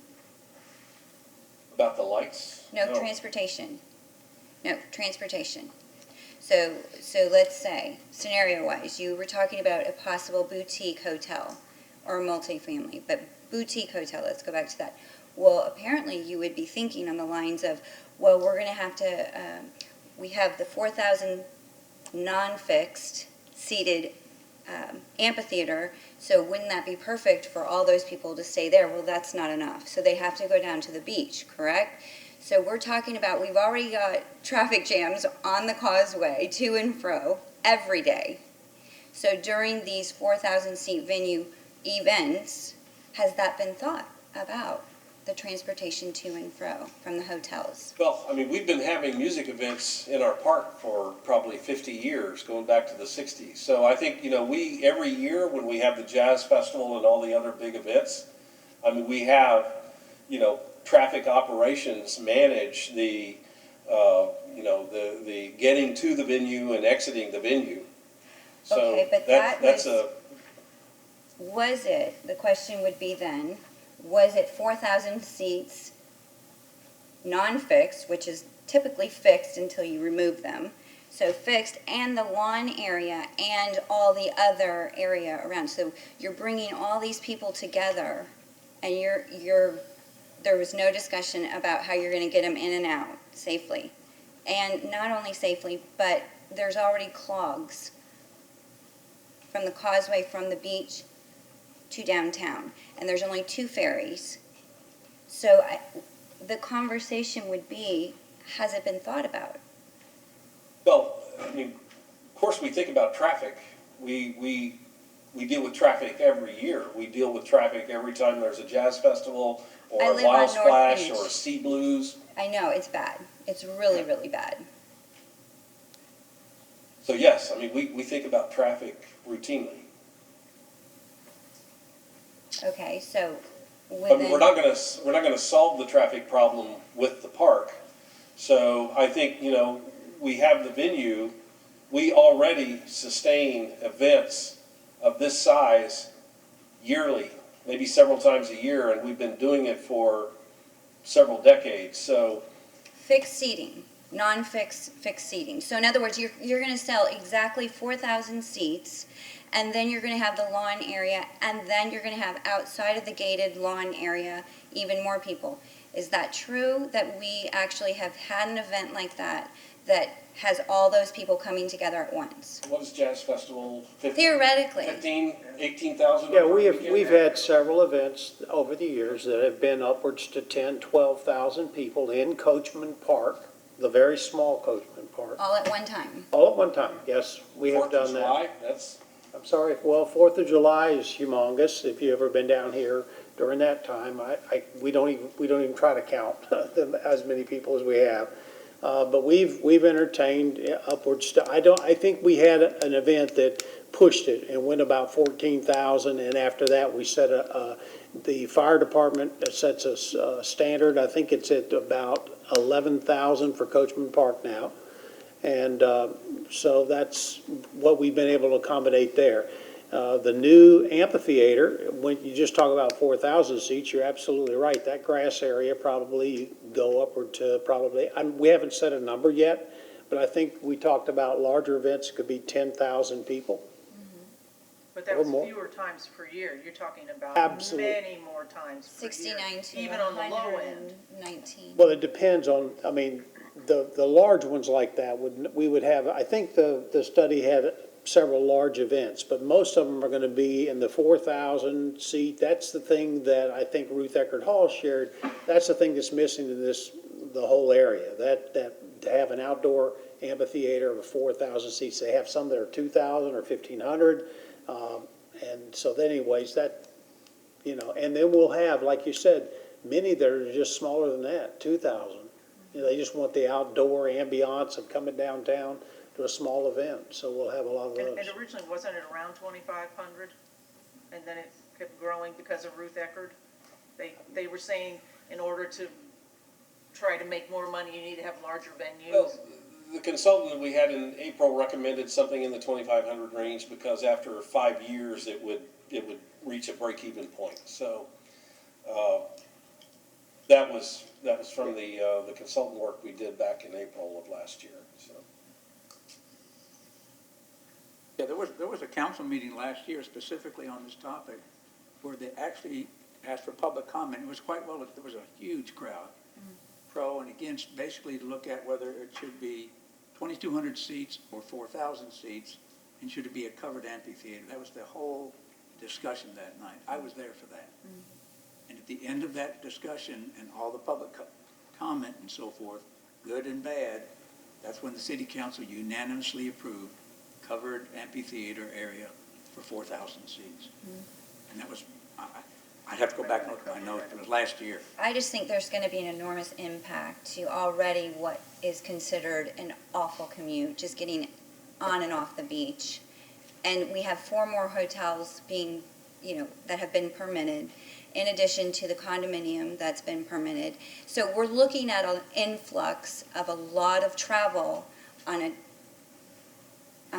About the lights? No, transportation. No, transportation. So let's say, scenario-wise, you were talking about a possible boutique hotel or multifamily, but boutique hotel, let's go back to that. Well, apparently you would be thinking on the lines of, well, we're going to have to, we have the 4,000 non-fixed seated amphitheater, so wouldn't that be perfect for all those people to stay there? Well, that's not enough. So they have to go down to the beach, correct? So we're talking about, we've already got traffic jams on the causeway to and fro every day. So during these 4,000 seat venue events, has that been thought about? The transportation to and fro from the hotels? Well, I mean, we've been having music events in our park for probably 50 years, going back to the 60s. So I think, we, every year when we have the Jazz Festival and all the other big events, I mean, we have, traffic operations manage the, the getting to the venue and exiting the venue. So Okay, but that's was it, the question would be then, was it 4,000 seats non-fixed, which is typically fixed until you remove them, so fixed, and the lawn area and all the other area around, so you're bringing all these people together, and there was no discussion about how you're going to get them in and out safely, and not only safely, but there's already clogs from the causeway from the beach to downtown, and there's only 2 ferries. So the conversation would be, has it been thought about? Well, I mean, of course, we think about traffic. We deal with traffic every year. We deal with traffic every time there's a jazz festival or I a live Wild on North Splash Beach. or a Sea Blues. I know, it's bad. It's really, really bad. So yes, I mean, we think about traffic routinely. Okay, so But we're not gonna solve the traffic problem with the park. So I think, we have the venue, we already sustain events of this size yearly, maybe several times a year, and we've been doing it for several decades, so. fixed seating, fixed seating. So in other words, you're gonna sell exactly 4,000 seats, and then you're gonna have the lawn area, and then you're gonna have outside of the gated lawn area, even more people. Is that true, that we actually have had an event like that has all those people coming together at once? What is Jazz Festival? Theoretically. 18,000? Yeah, we've had several events over the years that have been upwards to 10, 12,000 people in Coachman Park, the very small Coachman Park. All at one time? All at one time, yes, we have done that. 4th of July, that's. I'm sorry, well, 4th of July is humongous. If you've ever been down here during that time, we don't even try to count as many people as we have. But we've entertained upwards to, I think we had an event that pushed it and went about 14,000, and after that, we set the fire department sets a standard. I think it's at about 11,000 for Coachman Park now. And so that's what we've been able to accommodate there. The new amphitheater, when you just talk about 4,000 seats, you're absolutely right. That grass area probably go upward to we haven't set a number yet, but I think we talked about larger events could be 10,000 people. But that Or was more. fewer times per year. You're talking about Absolutely. many more times per year. 69 to even on the low end. 119. Well, it depends on, I mean, the large ones like that, we would have, I think the study had several large events, but most of them are gonna be in the 4,000 seat. That's the thing that I think Ruth Eckerd Hall shared. That's the thing that's missing in the whole area, that to have an outdoor amphitheater of 4,000 seats. They have some that are 2,000 or 1,500. And so anyways, that, and then we'll have, like you said, many that are just smaller than that, 2,000. They just want the outdoor ambiance of coming downtown to a small event, so we'll have a lot of those. And originally, wasn't it around 2,500? And then it kept growing because of Ruth Eckerd? They were saying in order to try to make more money, you need to have larger venues. Well, the consultant that we had in April recommended something in the 2,500 range because after 5 years, it would reach a break-even point. So that was from the consultant work we did back in April of last year. So. Yeah, there was a council meeting last year specifically on this topic where they actually asked for public comment. It was quite well, there was a huge crowd, pro and against, basically to look at whether it should be 2,200 seats or 4,000 seats, and should it be a covered amphitheater. That was the whole discussion that night. I was there for that. And at the end of that discussion and all the public comment and so forth, good and bad, that's when the city council unanimously approved covered amphitheater area for 4,000 seats. And that was, I'd have to go back and look at my notes, but it was last year. I just think there's going to be an enormous impact to already what is considered an awful commute, just getting on and off the beach. And we have 4 more hotels being, that have been permitted, in addition to the condominium that's been permitted. So we're looking at an influx of a lot of travel on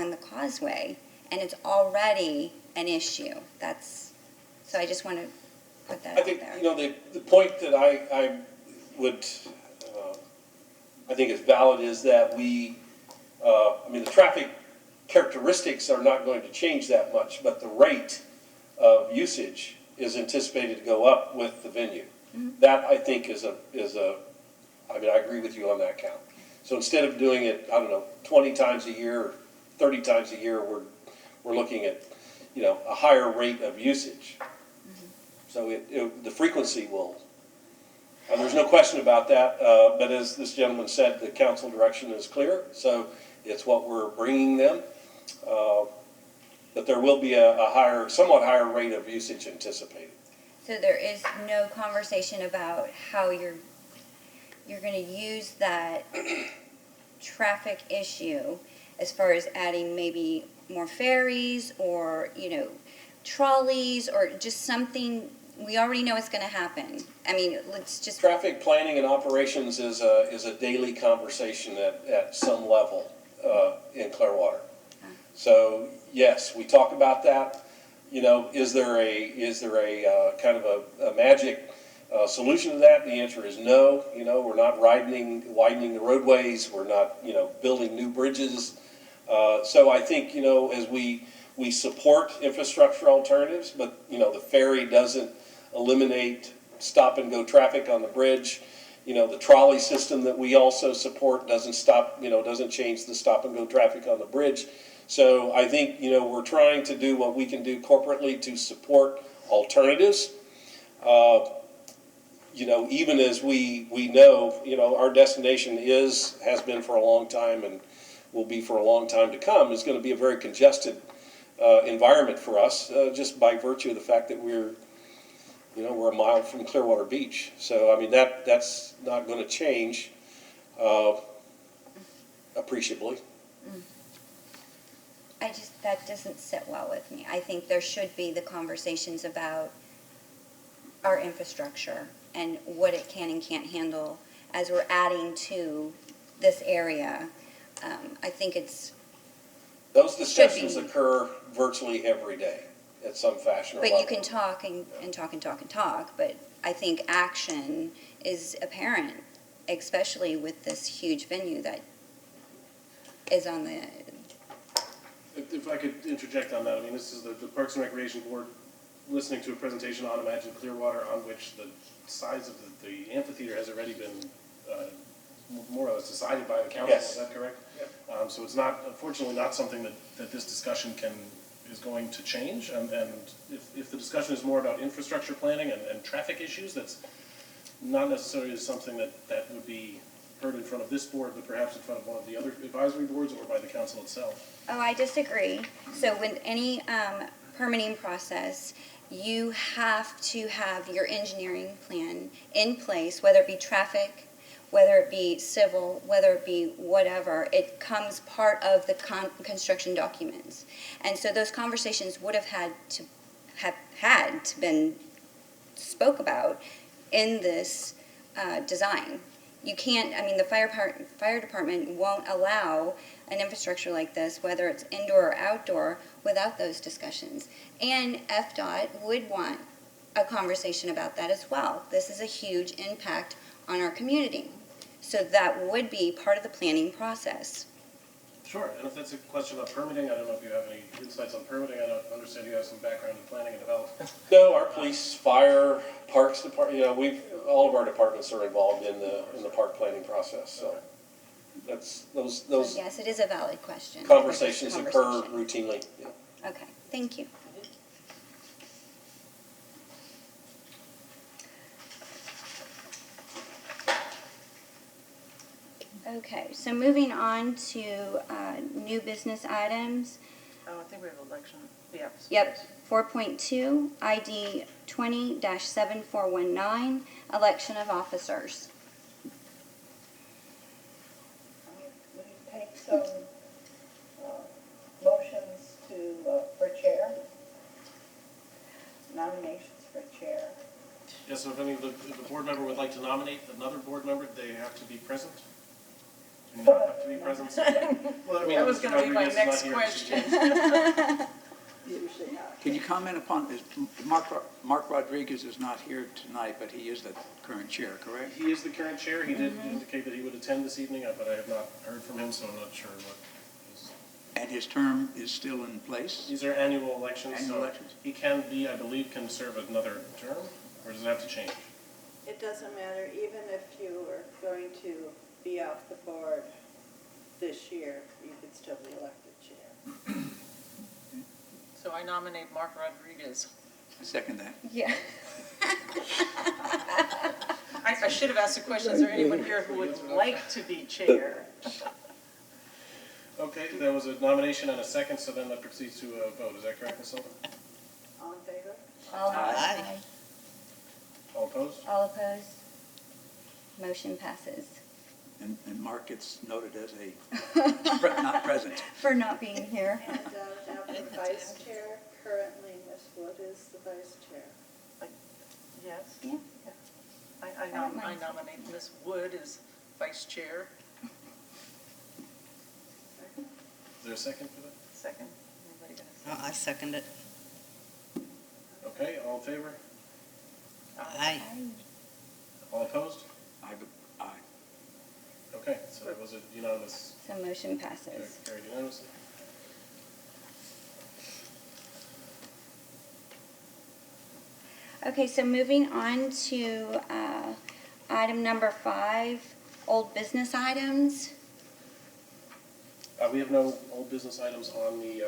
the causeway, and it's already an issue. So I just want to put that out there. I think, the point that I would, I think is valid is that the traffic characteristics are not going to change that much, but the rate of usage is anticipated to go up with the venue. That, I think, I agree with you on that count. So instead of doing it, 20 times a year, or 30 times a year, we're looking at, a higher rate of usage. So the frequency will, there's no question about that, but as this gentleman said, the council direction is clear, so it's what we're bringing them. But there will be a somewhat higher rate of usage anticipated. So there is no conversation about how you're going to use that traffic issue as far as adding maybe more ferries or, trolleys or just something, we already know it's gonna happen. I mean, let's just. Traffic planning and operations is a daily conversation at some level in Clearwater. So, yes, we talk about that. Is there a kind of a magic solution to that? The answer is no. We're not widening the roadways. We're not, building new bridges. So I think, as we support infrastructure alternatives, but, the ferry doesn't eliminate stop-and-go traffic on the bridge. The trolley system that we also support doesn't change the stop-and-go traffic on the bridge. So I think, we're trying to do what we can do corporately to support alternatives. Even as we know, our destination has been for a long time and will be for a long time to come, is going to be a very congested environment for us, just by virtue of the fact that we're a mile from Clearwater Beach. So, I mean, that's not going to change appreciably. That doesn't sit well with me. I think there should be the conversations about our infrastructure and what it can and can't handle as we're adding to this area. I think those discussions occur virtually every day at some fashion or But level. you can talk and talk and talk and talk, but I think action is apparent, especially with this huge venue that is on the. If I could interject on that, I mean, this is the Parks and Recreation Board listening to a presentation on Imagine Clearwater, on which the size of the amphitheater has already been more or less decided by the council. Yes. Is that correct? Yep. So it's not, unfortunately, not something that this discussion is going to change. And if the discussion is more about infrastructure planning and traffic issues, that's not necessarily something that would be heard in front of this board, but perhaps in front of one of the other advisory boards or by the council itself. Oh, I disagree. So with any permitting process, you have to have your engineering plan in place, whether it be traffic, whether it be civil, whether it be whatever. It comes part of the construction documents. And so those conversations would have had to been spoke about in this design. You can't, I mean, the fire department won't allow an infrastructure like this, whether it's indoor or outdoor, without those discussions. And FDOT would want a conversation about that as well. This is a huge impact on our community. So that would be part of the planning process. Sure, and if that's a question about permitting, I don't know if you have any insights on permitting. I don't understand you have some background in planning and development. No, our police, fire, parks department, all of our departments are involved in the park planning process. So that's those So yes, it is a valid question. conversations occur routinely. Yeah. Okay, thank you. Okay, so moving on to new business items. Oh, I think we have election. Yeah. Yep, 4.2, ID 20-7419, election of officers. We take some motions for chair, nominations for chair. Yes, so if the board member would like to nominate another board member, they have to be present. Do not have to be present. Well, I mean, That was going to be my Rodriguez is next not here. question. Can you comment upon, Mark Rodriguez is not here tonight, but he is the current chair, correct? He is the current chair. He did indicate that he would attend this evening, but I have not heard from him, so I'm not sure what is. And his term is still in place? These are annual elections. Annual so elections. He can be, I believe, can serve another term, or does it have to change? It doesn't matter, even if you were going to be off the board this year, you could still be elected chair. So I nominate Mark Rodriguez. I second that. Yeah. I should have asked the question, is there anyone here who would like to be chair? Okay, there was a nomination and a second, so then that proceeds to a vote. Is that correct, Ms. Sullivan? All in favor? Aye. All opposed? All opposed? Motion passes. And Mark gets noted as not present. For not being here. And now the vice chair, currently Ms. Wood is the vice chair. Yes? Yeah. I nominate Ms. Wood as vice chair. Is there a second for that? Second. Anybody gonna I second it. Okay, all in favor? Aye. All opposed? Aye. Okay, so it was a unanimous, So motion passes. carried unanimously. Okay, so moving on to item number 5, old business items. We have no old business items on the,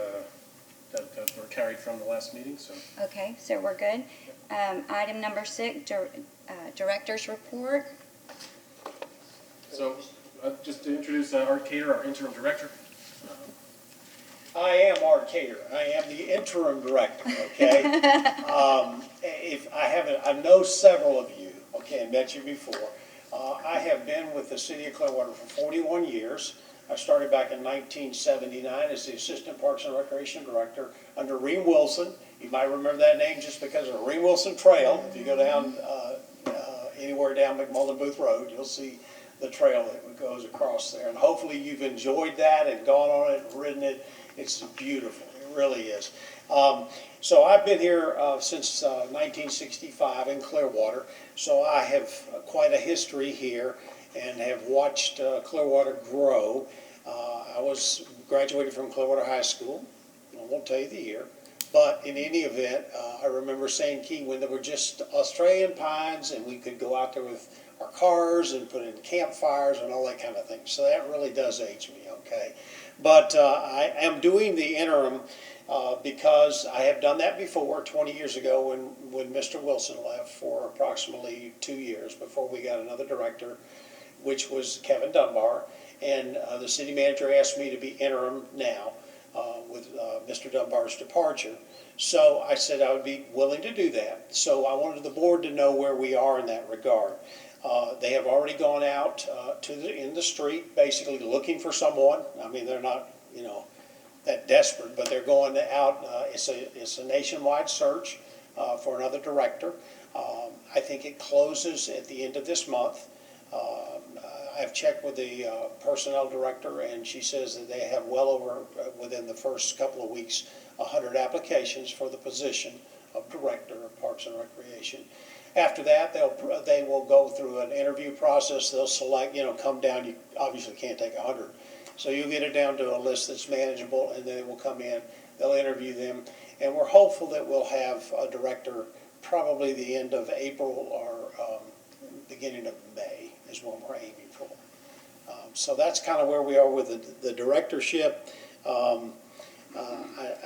that were carried from the last meeting, so. Okay, so we're good. Item number 6, director's report. So, just to introduce Art Cater, our interim director. I am Art Cater. I am the interim director, okay? I know several of you, okay, I met you before. I have been with the city of Clearwater for 41 years. I started back in 1979 as the Assistant Parks and Recreation Director under Reem Wilson. You might remember that name just because of the Reem Wilson Trail. If you go down anywhere down McMullen Booth Road, you'll see the trail that goes across there. And hopefully you've enjoyed that and gone on it and ridden it. It's beautiful. It really is. So I've been here since 1965 in Clearwater. So I have quite a history here and have watched Clearwater grow. I was graduated from Clearwater High School. I won't tell you the year. But in any event, I remember Sand Key when there were just Australian pines and we could go out there with our cars and put in campfires and all that kind of thing. So that really does age me, okay? But I am doing the interim because I have done that before 20 years ago when Mr. Wilson left for approximately 2 years before we got another director, which was Kevin Dunbar. And the city manager asked me to be interim now with Mr. Dunbar's departure. So I said I would be willing to do that. So I wanted the board to know where we are in that regard. They have already gone out in the street, basically looking for someone. I mean, they're not, that desperate, but they're going out. It's a nationwide search for another director. I think it closes at the end of this month. I've checked with the personnel director, and she says that they have well over, within the first couple of weeks, 100 applications for the position of Director of Parks and Recreation. After that, they will go through an interview process. They'll select, come down. You obviously can't take 100. So you'll get it down to a list that's manageable, and then they will come in. They'll interview them. And we're hopeful that we'll have a director probably the end of April or beginning of May is when we're aiming for. So that's kind of where we are with the directorship. I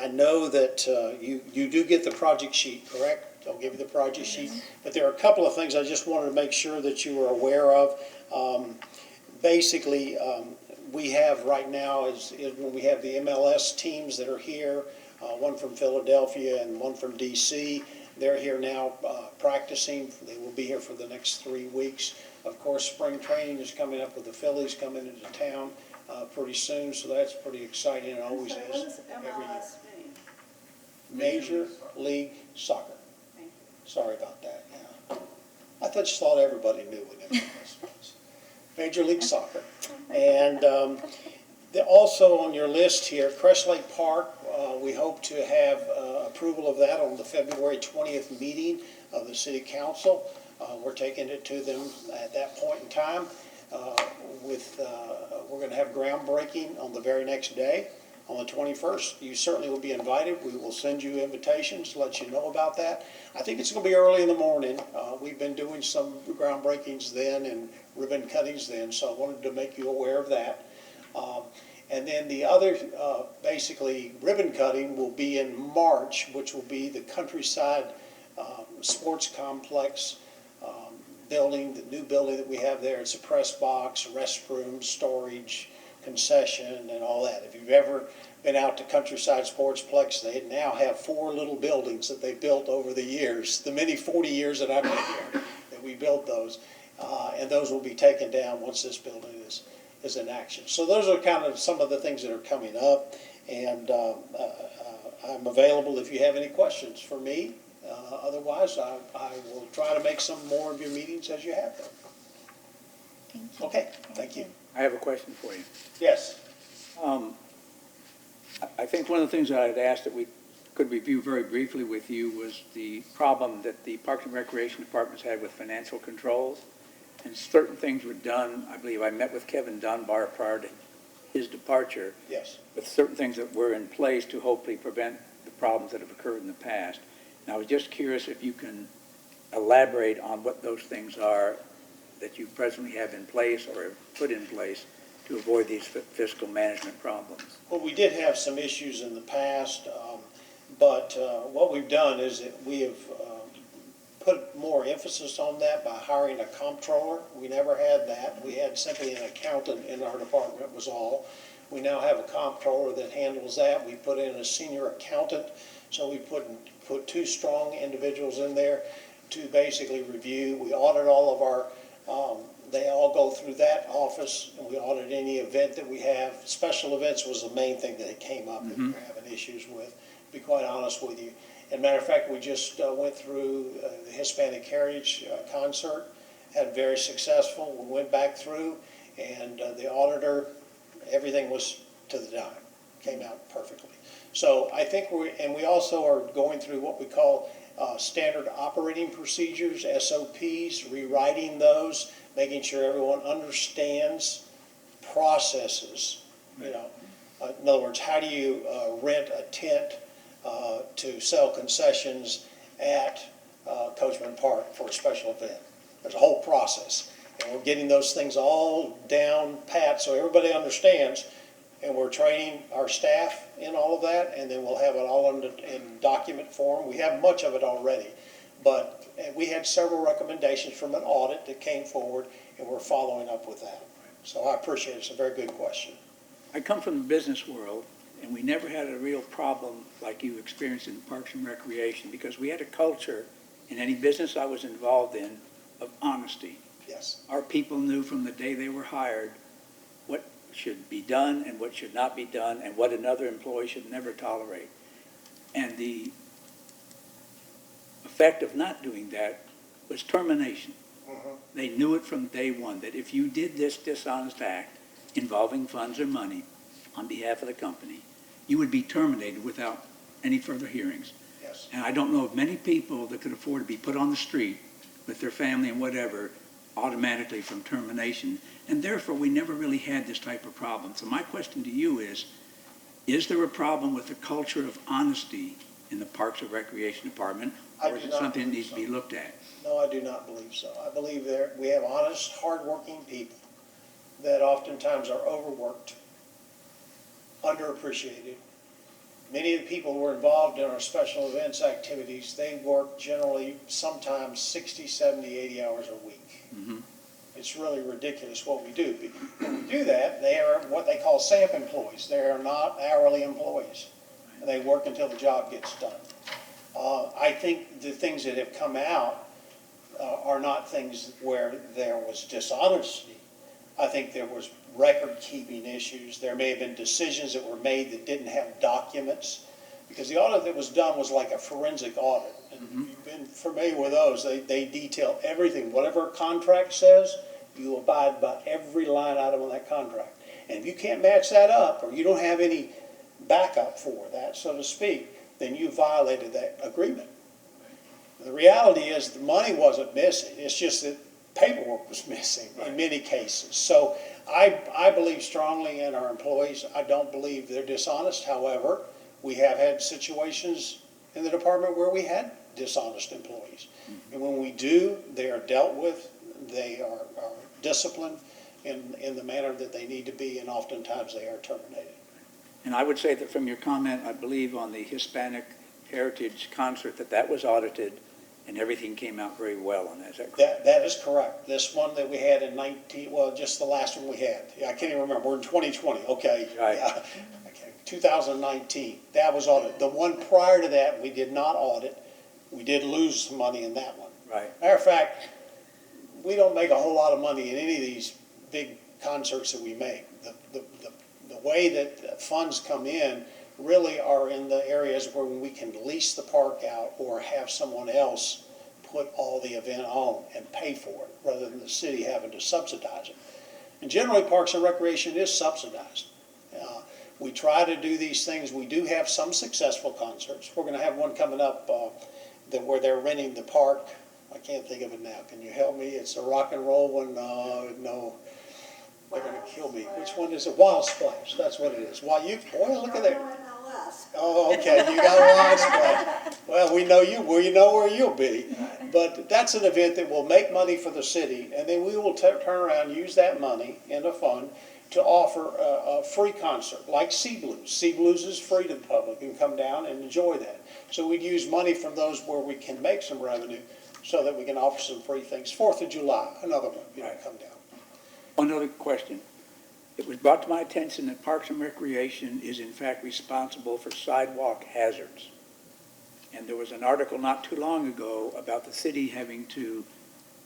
know that you do get the project sheet, correct? I'll give you the project sheet. But there are a couple of things I just wanted to make sure that you were aware of. Basically, we have right now is when we have the MLS teams that are here, one from Philadelphia and one from DC. They're here now practicing. They will be here for the next 3 weeks. Of course, spring training is coming up with the Phillies coming into town pretty soon, so that's pretty exciting. It always So is. what does Every year. MLS mean? Major League Soccer. Thank you. Sorry about that. Yeah. I just thought everybody knew what MLS was. Major League Soccer. And also on your list here, Crest Lake Park, we hope to have approval of that on the February 20th meeting of the City Council. We're taking it to them at that point in time. We're going to have groundbreaking on the very next day, on the 21st. You certainly will be invited. We will send you invitations, let you know about that. I think it's going to be early in the morning. We've been doing some groundbreakings then and ribbon cuttings then, so I wanted to make you aware of that. And then the other, basically, ribbon cutting will be in March, which will be the Countryside Sports Complex building, the new building that we have there. It's a press box, restroom, storage, concession, and all that. If you've ever been out to Countryside Sportsplex, they now have 4 little buildings that they built over the years, the many 40 years that I've been here, that we built those. And those will be taken down once this building is is in action. So those are kind of some of the things that are coming up, and I'm available if you have any questions for me. Otherwise, I will try to make some more of your meetings as you have them. Thank you. Okay, thank you. I have a question for you. Yes. I think one of the things that I'd asked that we could review very briefly with you was the problem that the Parks and Recreation Departments had with financial controls. And certain things were done, I believe I met with Kevin Dunbar prior to his departure. Yes. With certain things that were in place to hopefully prevent the problems that have occurred in the past. And I was just curious if you can elaborate on what those things are that you presently have in place or have put in place to avoid these fiscal management problems. Well, we did have some issues in the past, but what we've done is that we have put more emphasis on that by hiring a comptroller. We never had that. We had simply an accountant in our department was all. We now have a comptroller that handles that. We put in a senior accountant, so we put two strong individuals in there to basically review. We audit all of our, they all go through that office, and we audit any event that we have. Special events was the main thing that came up that we were having issues with, to be quite honest with you. As a matter of fact, we just went through the Hispanic Heritage concert, had very successful. We went back through, and the auditor, everything was to the dime, came out perfectly. So I think we also are going through what we call standard operating procedures, SOPs, rewriting those, making sure everyone understands processes. You know, in other words, how do you rent a tent to sell concessions at Coachman Park for a special event? There's a whole process, and we're getting those things all down pat so everybody understands. And we're training our staff in all of that, and then we'll have it all in document form. We have much of it already, but we had several recommendations from an audit that came forward, and we're following up with that. So I appreciate it. It's a very good question. I come from the business world, and we never had a real problem like you experienced in Parks and Recreation, because we had a culture in any business I was involved in of honesty. Yes. Our people knew from the day they were hired what should be done and what should not be done and what another employee should never tolerate. And the effect of not doing that was termination. They knew it from day one, that if you did this dishonest act involving funds or money on behalf of the company, you would be terminated without any further hearings. Yes. And I don't know of many people that could afford to be put on the street with their family and whatever automatically from termination. And therefore, we never really had this type of problem. So my question to you is there a problem with the culture of honesty in the Parks and Recreation Department? Or is it something that needs to be looked at? No, I do not believe so. I believe we have honest, hardworking people that oftentimes are overworked, underappreciated. Many of the people who are involved in our special events activities, they work generally sometimes 60, 70, 80 hours a week. It's really ridiculous what we do. When we do that, they are what they call SAMP employees. They are not hourly employees. And they work until the job gets done. I think the things that have come out are not things where there was dishonesty. I think there was record-keeping issues. There may have been decisions that were made that didn't have documents. Because the audit that was done was like a forensic audit. And if you've been familiar with those, they detail everything. Whatever a contract says, you abide by every line item on that contract. And if you can't match that up, or you don't have any backup for that, so to speak, then you violated that agreement. The reality is the money wasn't missing. It's just that paperwork was missing in many cases. So I believe strongly in our employees. I don't believe they're dishonest. However, we have had situations in the department where we had dishonest employees. And when we do, they are dealt with, they are disciplined in the manner that they need to be, and oftentimes they are terminated. And I would say that from your comment, I believe on the Hispanic Heritage concert, that was audited and everything came out very well on that. Is that correct? That is correct. This one that we had in just the last one we had. Yeah, I can't even remember. We're in 2020. Okay. Right. Yeah. 2019. That was audited. The one prior to that, we did not audit. We did lose some money in that one. Right. Matter of fact, we don't make a whole lot of money in any of these big concerts that we make. The way that funds come in really are in the areas where we can lease the park out or have someone else put all the event on and pay for it, rather than the city having to subsidize it. And generally, Parks and Recreation is subsidized. We try to do these things. We do have some successful concerts. We're going to have one coming up where they're renting the park. I can't think of it now. Can you help me? It's a rock and roll one. No, they're going to kill me. Which one is it? Wild Splash. That's what it is. Boy, look at that. Oh, okay. You got a Wild Splash. Well, we know you. We know where you'll be. But that's an event that will make money for the city, and then we will turn around and use that money in a fund to offer a free concert, like Sea Blues. Sea Blues is free to the public. You can come down and enjoy that. So we'd use money from those where we can make some revenue so that we can offer some free things. 4th of July, another one, come down. One other question. It was brought to my attention that Parks and Recreation is in fact responsible for sidewalk hazards. And there was an article not too long ago about the city having to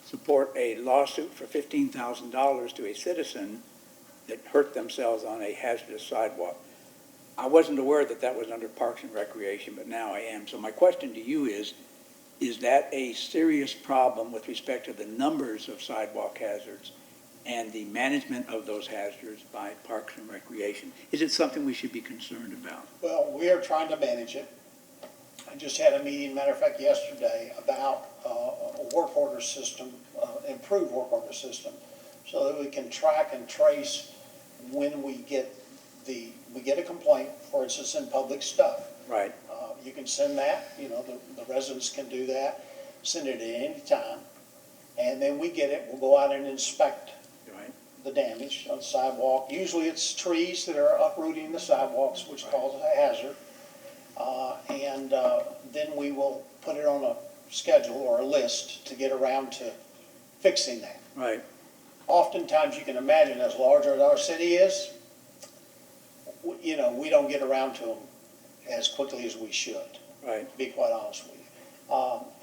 support a lawsuit for $15,000 to a citizen that hurt themselves on a hazardous sidewalk. I wasn't aware that that was under Parks and Recreation, but now I am. So my question to you is that a serious problem with respect to the numbers of sidewalk hazards and the management of those hazards by Parks and Recreation? Is it something we should be concerned about? Well, we are trying to manage it. I just had a meeting, matter of fact, yesterday, about a work order system, improved work order system, so that we can track and trace when we get a complaint, for instance, in public stuff. Right. You can send that, the residents can do that, send it at any time, and then we get it, we'll go out and inspect the damage on the sidewalk. Usually it's trees that are uprooting the sidewalks, which causes a hazard. And then we will put it on a schedule or a list to get around to fixing that. Right. Oftentimes, you can imagine, as large as our city is, we don't get around to them as quickly as we should. Right. To be quite honest with you.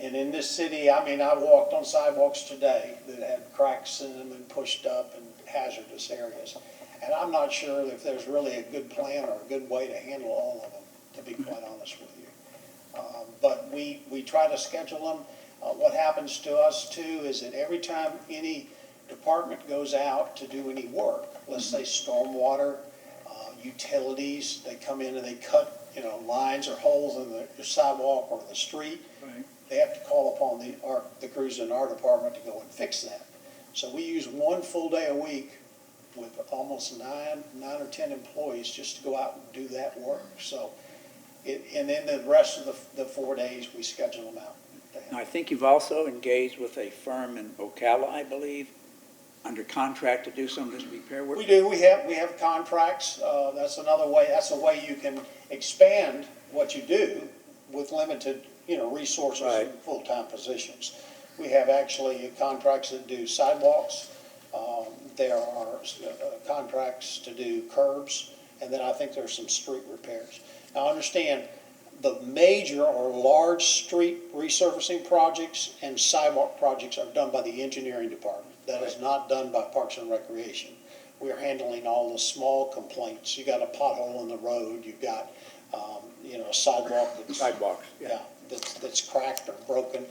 And in this city, I walked on sidewalks today that had cracks in them and pushed up and hazardous areas. And I'm not sure if there's really a good plan or a good way to handle all of them, to be quite honest with you. But we try to schedule them. What happens to us, too, is that every time any department goes out to do any work, let's say stormwater, utilities, they come in and they cut lines or holes in the sidewalk or the street, right. They have to call upon the crews in our department to go and fix that. So we use one full day a week with almost nine or 10 employees just to go out and do that work. So, and then the rest of the 4 days we schedule them out. Now, I think you've also engaged with a firm in Ocala, I believe, under contract to do some of this repair work? We do. We have contracts. That's another way. That's a way you can expand what you do with limited, resources right. and full-time positions. We have actually contracts that do sidewalks. There are contracts to do curbs, and then I think there's some street repairs. Now, understand, the major or large street resurfacing projects and sidewalk projects are done by the engineering department. That is not done by Parks and Recreation. We're handling all the small complaints. You got a pothole in the road. You've got, a sidewalk that's cracked or broken.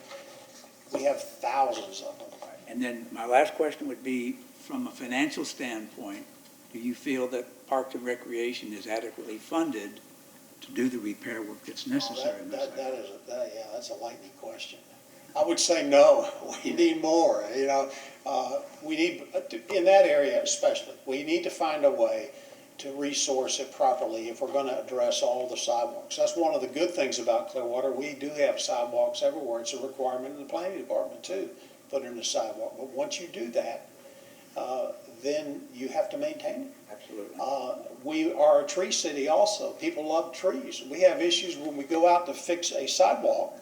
We have thousands of them. And then my last question would be, from a financial standpoint, do you feel that Parks and Recreation is adequately funded to do the repair work that's necessary? That's a lightning question. I would say no. We need more. We need, in that area especially, we need to find a way to resource it properly if we're going to address all the sidewalks. That's one of the good things about Clearwater. We do have sidewalks everywhere. It's a requirement in the planning department too, put in the sidewalk. But once you do that, then you have to maintain it. Absolutely. We are a tree city also. People love trees. We have issues when we go out to fix a sidewalk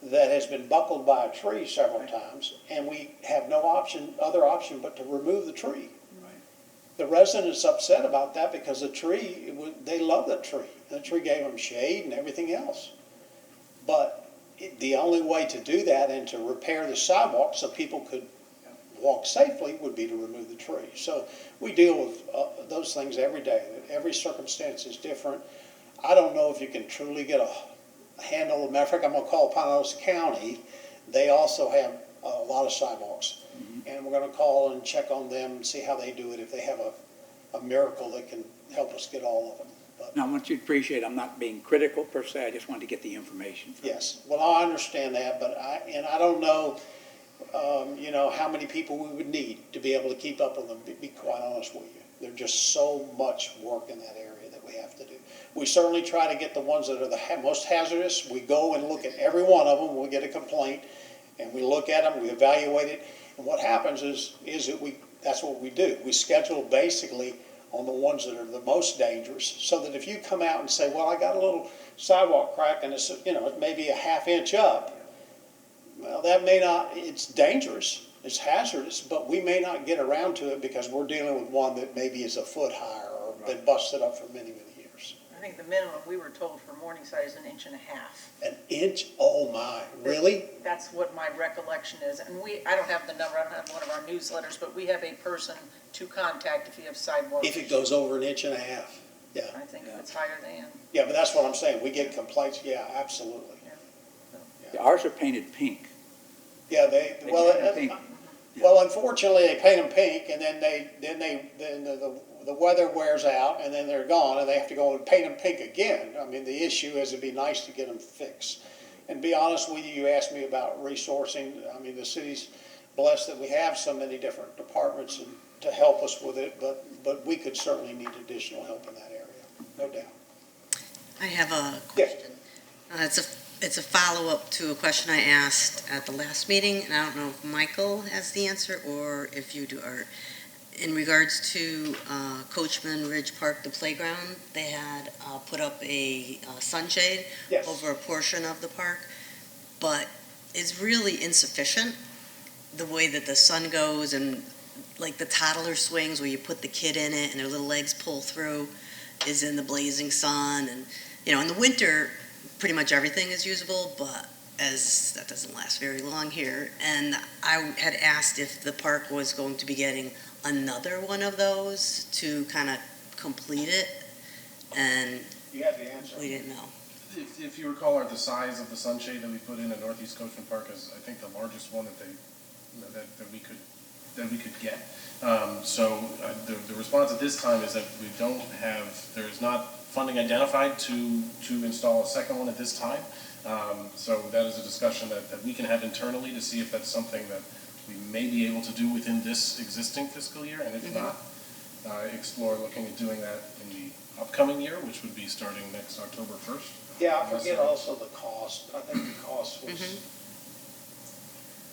that has been buckled by a tree several times, and we have no other option but to remove the tree. Right. The residents upset about that because the tree, they love the tree. The tree gave them shade and everything else. But the only way to do that and to repair the sidewalk so people could walk safely would be to remove the tree. So we deal with those things every day. Every circumstance is different. I don't know if you can truly get a handle. Matter of fact, I'm going to call Pinellas County. They also have a lot of sidewalks. And we're going to call and check on them and see how they do it, if they have a miracle that can help us get all of them. Now, I want you to appreciate, I'm not being critical per se, I just wanted to get the information. Yes, well, I understand that, but I don't know, how many people we would need to be able to keep up with them, to be quite honest with you. There's just so much work in that area that we have to do. We certainly try to get the ones that are the most hazardous. We go and look at every one of them when we get a complaint, and we look at them, we evaluate it. And what happens is that that's what we do. We schedule basically on the ones that are the most dangerous, so that if you come out and say, well, I got a little sidewalk crack and it's, it may be a half inch up, well, that may not, it's dangerous, it's hazardous, but we may not get around to it because we're dealing with one that maybe is a foot higher or been busted up for many, many years. I think the minimum we were told for Morningside is 1.5 inches. An inch? Oh my, really? That's what my recollection is, and I don't have the number, I don't have one of our newsletters, but we have a person to contact if you have sidewalk. If it goes over 1.5 inches, yeah. I think if it's higher than. Yeah, but that's what I'm saying, we get complaints, yeah, absolutely. Yeah, ours are painted pink. Yeah, They paint them pink. well, unfortunately, they paint them pink, and then the weather wears out, and then they're gone, and they have to go and paint them pink again. I mean, the issue is it'd be nice to get them fixed. And be honest with you, you asked me about resourcing. I mean, the city's blessed that we have so many different departments to help us with it, but we could certainly need additional help in that area, no doubt. I have a question. It's a follow-up to a question I asked at the last meeting, and I don't know if Michael has the answer or if you do. Or in regards to Coachman Ridge Park, the playground, they had put up a sunshade over a portion of the park, but it's really insufficient the way that the sun goes, and like the toddler swings where you put the kid in it and their little legs pull through is in the blazing sun. And in the winter pretty much everything is usable, but as that doesn't last very long here. And I had asked if the park was going to be getting another one of those to kind of complete it, and you have the answer. We didn't know. If you recall, the size of the sunshade that we put in at Northeast Coachman Park is, I think, the largest one that we could get. So the response at this time is that there is not funding identified to install a second one at this time. So that is a discussion that we can have internally to see if that's something that we may be able to do within this existing fiscal year, and if not, explore looking at doing that in the upcoming year, which would be starting next October 1st. Yeah, I forget also the cost. I think the cost was,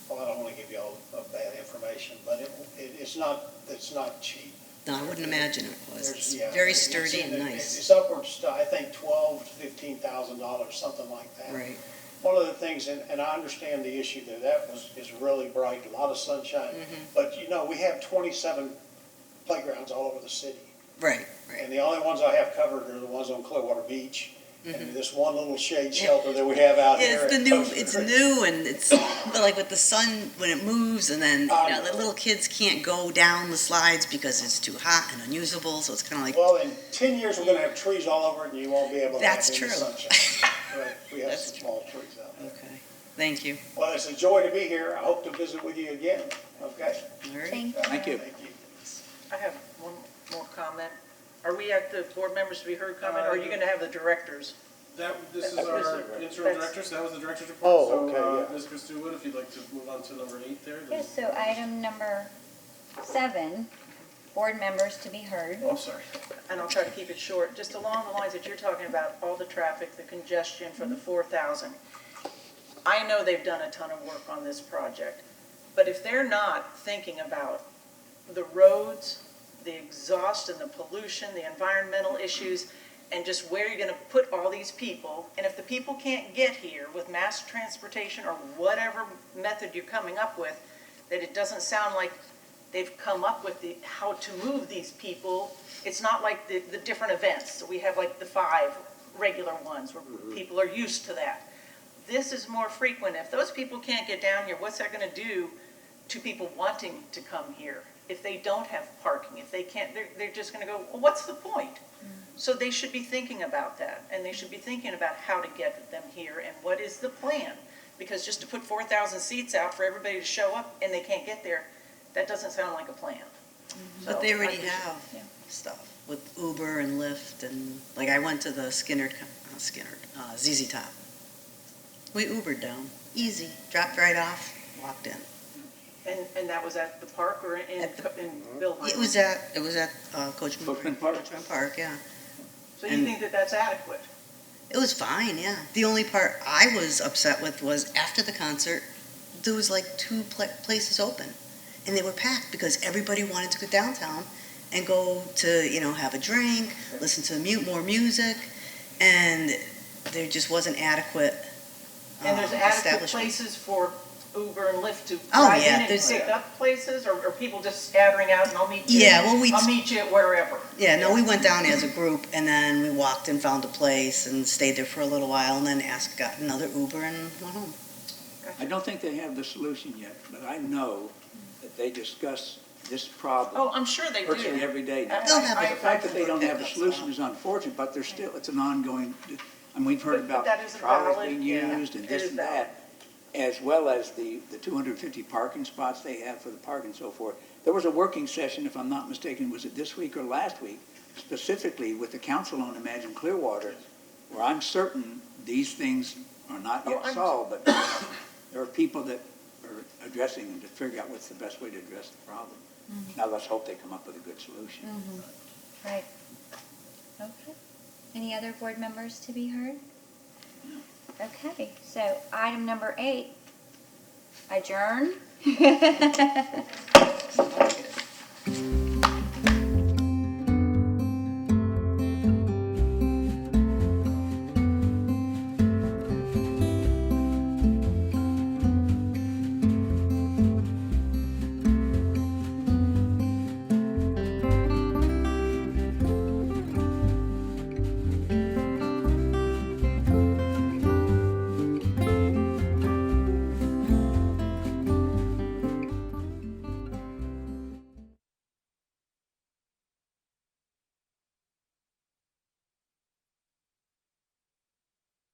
well, I don't want to give you all bad information, but it's not cheap. No, I wouldn't imagine it was. It's Yeah, very sturdy and nice. It's upwards to, I think, $12,000 to $15,000, something like that. Right. One of the things, and I understand the issue there, is really bright, a lot of sunshine. But we have 27 playgrounds all over the city. Right. And the only ones I have covered are the ones on Clearwater Beach. And this one little shade shelter that we have out here. It's new, and but like with the sun, when it moves, and then the little kids can't go down the slides because it's too hot and unusable, so it's kind of like. Well, in 10 years, we're going to have trees all over it, and you won't be able to That's have any true. sunshine. Right. We have some small trees out there. Okay, thank you. Well, it's a joy to be here. I hope to visit with you again. Okay? All right. Thank you. I have one more comment. Are we at the board members to be heard comment, or are you going to have the directors? This is our interim director, so that was the director's report. Oh, okay, So, Ms. Christwood, if you'd like to move on to number 8 there. Yes, so item number 7, board members to be heard. Oh, I'm sorry. And I'll try to keep it short, just along the lines that you're talking about, all the traffic, the congestion for the 4,000. I know they've done a ton of work on this project, but if they're not thinking about the roads, the exhaust and the pollution, the environmental issues, and just where you're going to put all these people, and if the people can't get here with mass transportation or whatever method you're coming up with, that it doesn't sound like they've come up with how to move these people. It's not like the different events. So we have like the 5 regular ones where people are used to that. This is more frequent. If those people can't get down here, what's that going to do to people wanting to come here. If they don't have parking, if they can't, they're just gonna go, well, what's the point? So they should be thinking about that, and they should be thinking about how to get them here and what is the plan. Because just to put 4,000 seats out for everybody to show up and they can't get there, that doesn't sound like a plan. But So they I already appreciate- have yeah. stuff with Uber and Lyft and, like, I went to the ZZ Top. We Ubered down, easy, dropped right off, walked in. And that was at the park or in Bill Hines? It was at Coachman Park, yeah. So you think that that's adequate? It was fine, yeah. The only part I was upset with was after the concert, there was like two places open. And they were packed because everybody wanted to go downtown and go to, have a drink, listen to more music. And there just wasn't adequate And there's adequate establishment. places for Uber and Lyft to Oh, drive yeah, in and there's- pick up places, or people just scattering out and I'll meet you? Yeah, well, I'll meet you at wherever. Yeah, no, we went down as a group and then we walked and found a place and stayed there for a little while and then got another Uber and went home. I don't think they have the solution yet, but I know that they discuss this problem Oh, I'm sure they do. virtually every day. I- They'll have I- The fact that they don't have a That's solution is unfortunate, but there's still, it's an ongoing, and we've heard But about that is a trolleys valid- being yeah, used and it this is and valid. that, as well as the 250 parking spots they have for the park and so forth. There was a working session, if I'm not mistaken, was it this week or last week, specifically with the council on Imagine Clearwater, where I'm certain these things are not yet solved, but there are people that are addressing them to figure out what's the best way to address the problem. Now let's hope they come up with a good solution. Right. Okay. Any other board members to be heard? Okay, so item number 8, adjourn.